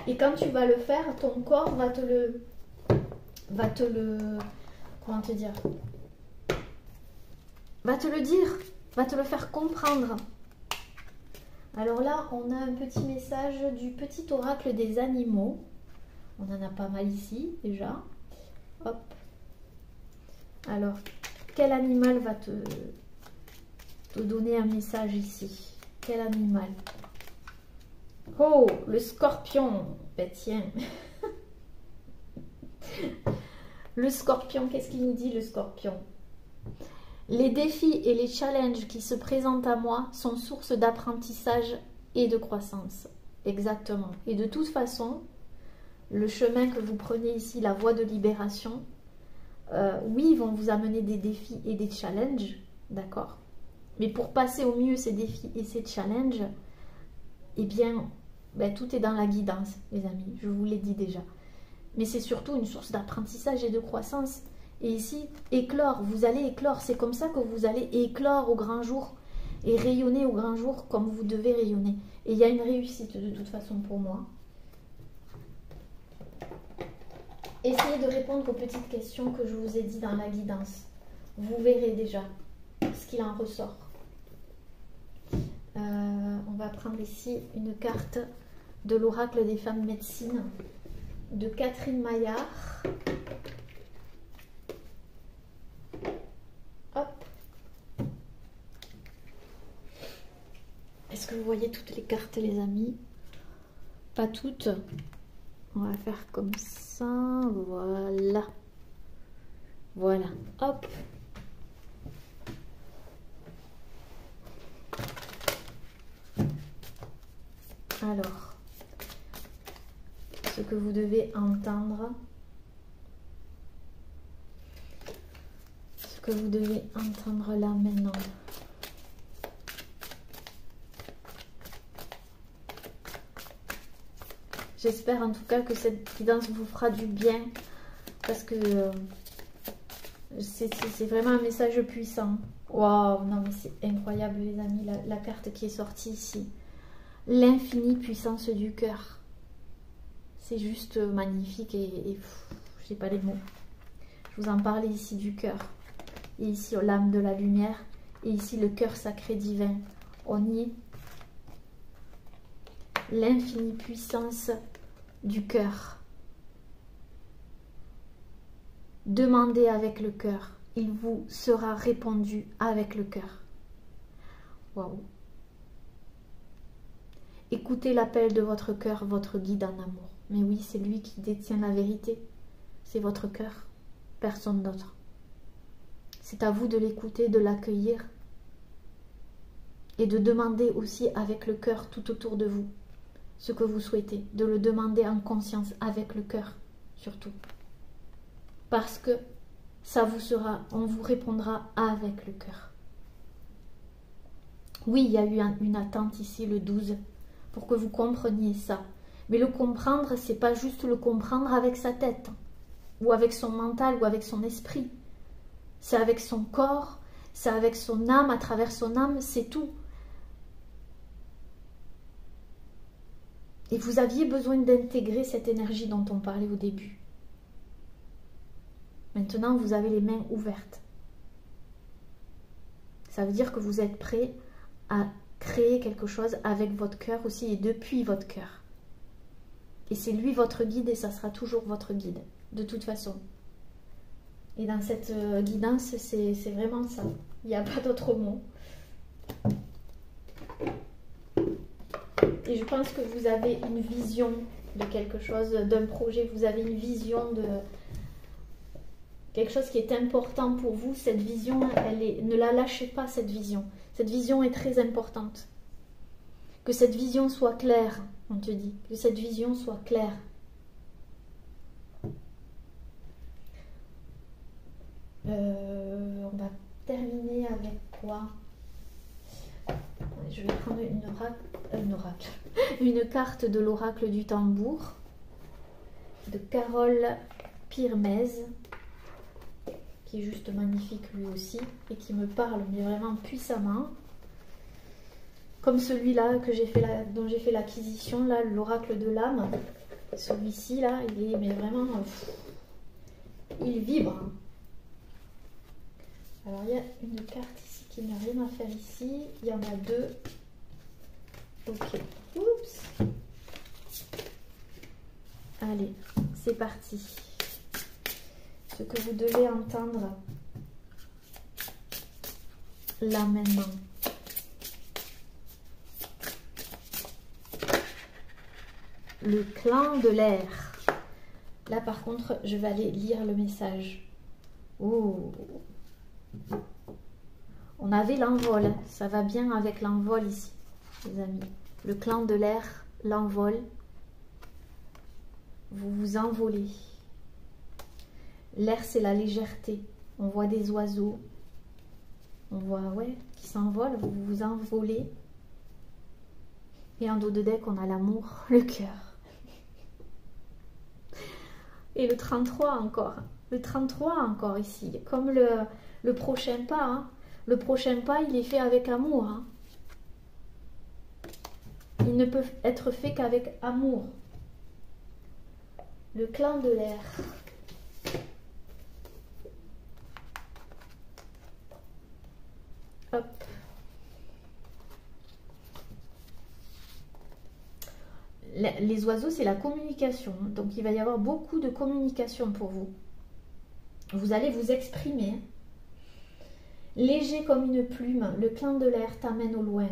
Et quand tu vas le faire, ton corps va te le... Comment te dire? Va te le dire. Va te le faire comprendre. Alors là, on a un petit message du petit oracle des animaux. On en a pas mal ici, déjà. Hop. Alors, quel animal va te donner un message ici? Quel animal? Oh, le scorpion. Ben tiens. Le scorpion, qu'est-ce qu'il nous dit, le scorpion? Les défis et les challenges qui se présentent à moi sont source d'apprentissage et de croissance. Exactement. Et de toute façon, le chemin que vous prenez ici, la voie de libération, oui, ils vont vous amener des défis et des challenges, d'accord? Mais pour passer au mieux ces défis et ces challenges, eh bien, ben, tout est dans la guidance, les amis, je vous l'ai dit déjà. Mais c'est surtout une source d'apprentissage et de croissance. Et ici, éclore, vous allez éclore, c'est comme ça que vous allez éclore au grand jour et rayonner au grand jour comme vous devez rayonner. Et il y a une réussite de toute façon pour moi. Essayez de répondre aux petites questions que je vous ai dit dans la guidance. Vous verrez déjà ce qu'il en ressort. On va prendre ici une carte de l'oracle des femmes médecines de Catherine Maillard. Hop. Est-ce que vous voyez toutes les cartes, les amis? Pas toutes. On va faire comme ça. Voilà. Voilà. Hop. Alors, ce que vous devez entendre, ce que vous devez entendre là maintenant. J'espère en tout cas que cette guidance vous fera du bien, parce que c'est vraiment un message puissant. Waouh, non mais c'est incroyable les amis, la carte qui est sortie ici. L'infinie puissance du cœur. C'est juste magnifique et je n'ai pas les mots. Je vous en parlais ici du cœur. Et ici l'âme de la lumière. Et ici le cœur sacré divin. On y est. L'infinie puissance du cœur. Demandez avec le cœur. Il vous sera répondu avec le cœur. Waouh. Écoutez l'appel de votre cœur, votre guide en amour. Mais oui, c'est lui qui détient la vérité. C'est votre cœur, personne d'autre. C'est à vous de l'écouter, de l'accueillir et de demander aussi avec le cœur tout autour de vous ce que vous souhaitez. De le demander en conscience avec le cœur, surtout. Parce que ça vous sera, on vous répondra avec le cœur. Oui, il y a eu une attente ici le 12 pour que vous compreniez ça. Mais le comprendre, c'est pas juste le comprendre avec sa tête, ou avec son mental, ou avec son esprit. C'est avec son corps, c'est avec son âme, à travers son âme, c'est tout. Et vous aviez besoin d'intégrer cette énergie dont on parlait au début. Maintenant, vous avez les mains ouvertes. Ça veut dire que vous êtes prêt à créer quelque chose avec votre cœur aussi et depuis votre cœur. Et c'est lui votre guide et ça sera toujours votre guide, de toute façon. Et dans cette guidance, c'est vraiment ça. Il n'y a pas d'autre mot. Et je pense que vous avez une vision de quelque chose, d'un projet, vous avez une vision de quelque chose qui est important pour vous. Cette vision, ne la lâchez pas, cette vision. Cette vision est très importante. Que cette vision soit claire, on te dit. Que cette vision soit claire. On va terminer avec quoi? Je vais prendre une carte de l'oracle du tambour de Carole Pirmez, qui est juste magnifique lui aussi et qui me parle mais vraiment puissamment, comme celui-là que j'ai fait dont j'ai fait l'acquisition, là, l'oracle de l'âme. Celui-ci là, il est mais vraiment il vibre. Alors il y a une carte ici qui n'a rien à faire ici, il y en a deux. Ok, oups. Allez, c'est parti. Ce que vous devez entendre là maintenant. Le clan de l'air. Là par contre, je vais aller lire le message. Oh. On avait l'envol, ça va bien avec l'envol ici, les amis. Le clan de l'air, l'envol. Vous vous envolez. L'air, c'est la légèreté. On voit des oiseaux. On voit, ouais, qui s'envolent. Vous vous envolez. Et en dos de deck, on a l'amour, le cœur. Et le 33 encore. Le 33 encore ici. Comme le prochain pas. Hein. Le prochain pas, il est fait avec amour. Hein. Il ne peut être fait qu'avec amour. Le clan de l'air. Hop. Les oiseaux, c'est la communication. Donc, il va y avoir beaucoup de communication pour vous. Vous allez vous exprimer. Léger comme une plume, le clan de l'air t'amène au loin.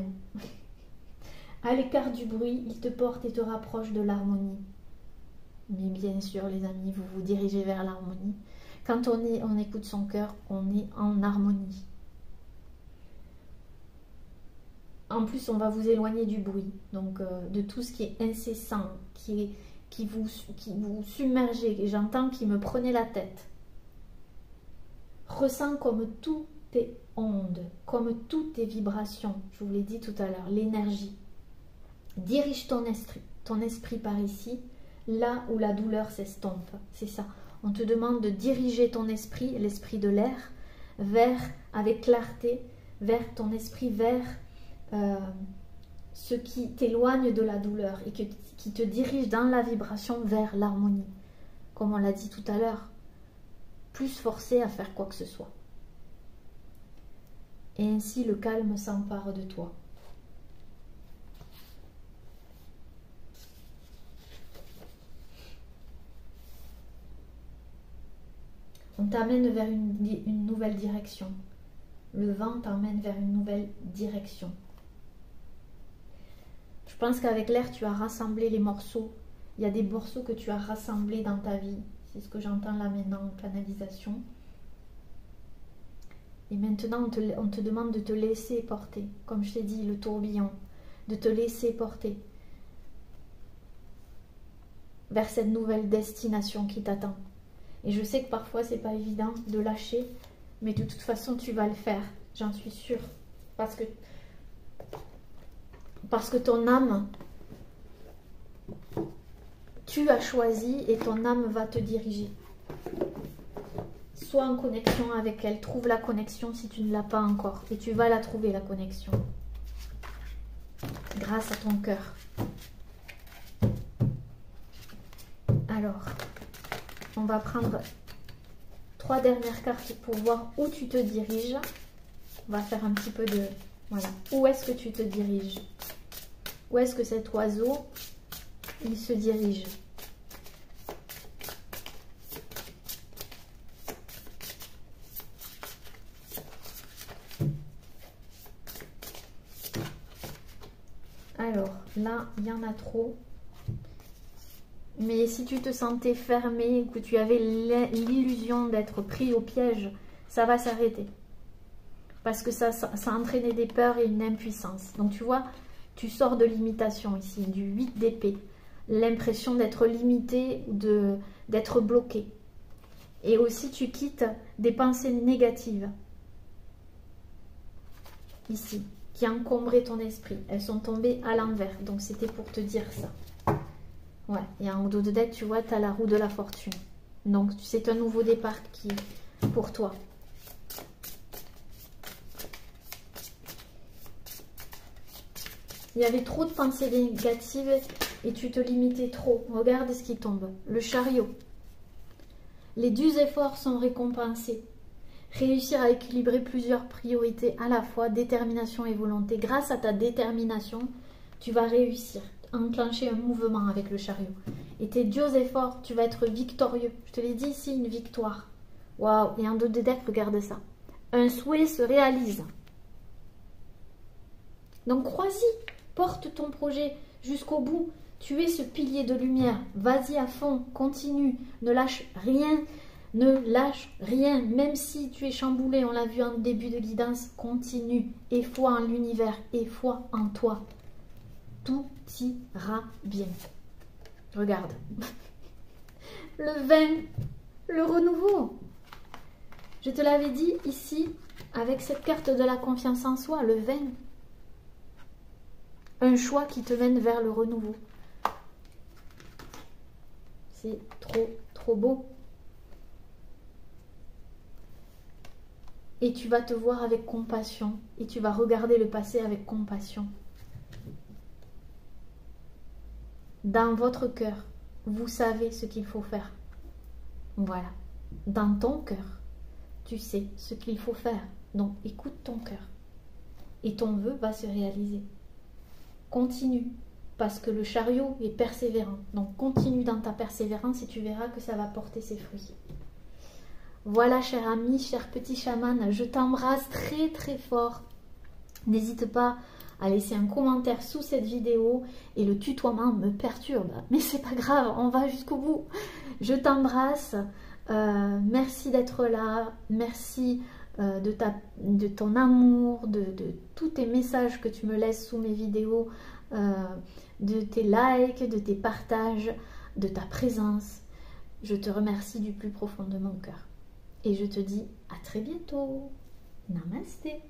À l'écart du bruit, il te porte et te rapproche de l'harmonie. Mais bien sûr, les amis, vous vous dirigez vers l'harmonie. Quand on écoute son cœur, on est en harmonie. En plus, on va vous éloigner du bruit, donc de tout ce qui est incessant, qui vous submergez. Et j'entends qui me prenait la tête. Ressens comme tout est onde, comme toutes tes vibrations. Je vous l'ai dit tout à l'heure, l'énergie. Dirige ton esprit par ici, là où la douleur s'estompe. C'est ça. On te demande de diriger ton esprit, l'esprit de l'air, avec clarté, vers ton esprit, vers ce qui t'éloigne de la douleur et qui te dirige dans la vibration vers l'harmonie. Comme on l'a dit tout à l'heure, plus forcé à faire quoi que ce soit. Et ainsi le calme s'empare de toi. On t'amène vers une nouvelle direction. Le vent t'emmène vers une nouvelle direction. Je pense qu'avec l'air, tu as rassemblé les morceaux. Il y a des morceaux que tu as rassemblés dans ta vie. C'est ce que j'entends là maintenant en canalisation. Et maintenant, on te demande de te laisser porter. Comme je t'ai dit, le tourbillon. De te laisser porter vers cette nouvelle destination qui t'attend. Et je sais que parfois, c'est pas évident de lâcher. Mais de toute façon, tu vas le faire. J'en suis sûre. Parce que ton âme, tu as choisi et ton âme va te diriger. Sois en connexion avec elle. Trouve la connexion si tu ne l'as pas encore. Et tu vas la trouver, la connexion. Grâce à ton cœur. Alors, on va prendre 3 dernières cartes pour voir où tu te diriges. On va faire un petit peu de... Voilà. Où est-ce que tu te diriges? Où est-ce que cet oiseau, il se dirige? Alors, là, il y en a trop. Mais si tu te sentais fermé, que tu avais l'illusion d'être pris au piège, ça va s'arrêter. Parce que ça entraînait des peurs et une impuissance. Donc tu vois, tu sors de l'imitation ici, du 8 d'épée. L'impression d'être limité, d'être bloqué. Et aussi tu quittes des pensées négatives. Ici, qui encombraient ton esprit. Elles sont tombées à l'envers. Donc c'était pour te dire ça. Ouais, et en haut de deck, tu vois, tu as la roue de la fortune. Donc, c'est un nouveau départ qui est pour toi. Il y avait trop de pensées négatives et tu te limitais trop. Regarde ce qui tombe. Le chariot. Les durs efforts sont récompensés. Réussir à équilibrer plusieurs priorités à la fois, détermination et volonté. Grâce à ta détermination, tu vas réussir. Enclencher un mouvement avec le chariot. Et tes durs efforts, tu vas être victorieux. Je te l'ai dit ici, une victoire. Waouh! Et en dos de deck, regarde ça. Un souhait se réalise. Donc crois-y, porte ton projet jusqu'au bout. Tu es ce pilier de lumière. Vas-y à fond, continue, ne lâche rien. Ne lâche rien, même si tu es chamboulé, on l'a vu en début de guidance, continue. Aie foi en l'univers, aie foi en toi. Tout ira bien. Regarde. Le 20, le renouveau. Je te l'avais dit ici, avec cette carte de la confiance en soi, le 20. Un choix qui te mène vers le renouveau. C'est trop, trop beau. Et tu vas te voir avec compassion. Et tu vas regarder le passé avec compassion. Dans votre cœur, vous savez ce qu'il faut faire. Voilà. Dans ton cœur, tu sais ce qu'il faut faire. Donc, écoute ton cœur. Et ton vœu va se réaliser. Continue. Parce que le chariot est persévérant. Donc, continue dans ta persévérance et tu verras que ça va porter ses fruits. Voilà, cher ami, cher petit chaman, je t'embrasse très très fort. N'hésite pas à laisser un commentaire sous cette vidéo. Et le tutoiement me perturbe, mais c'est pas grave, on va jusqu'au bout. Je t'embrasse, merci d'être là, merci de ton amour, de tous tes messages que tu me laisses sous mes vidéos, de tes likes, de tes partages, de ta présence. Je te remercie du plus profond de mon cœur. Et je te dis à très bientôt. Namasté.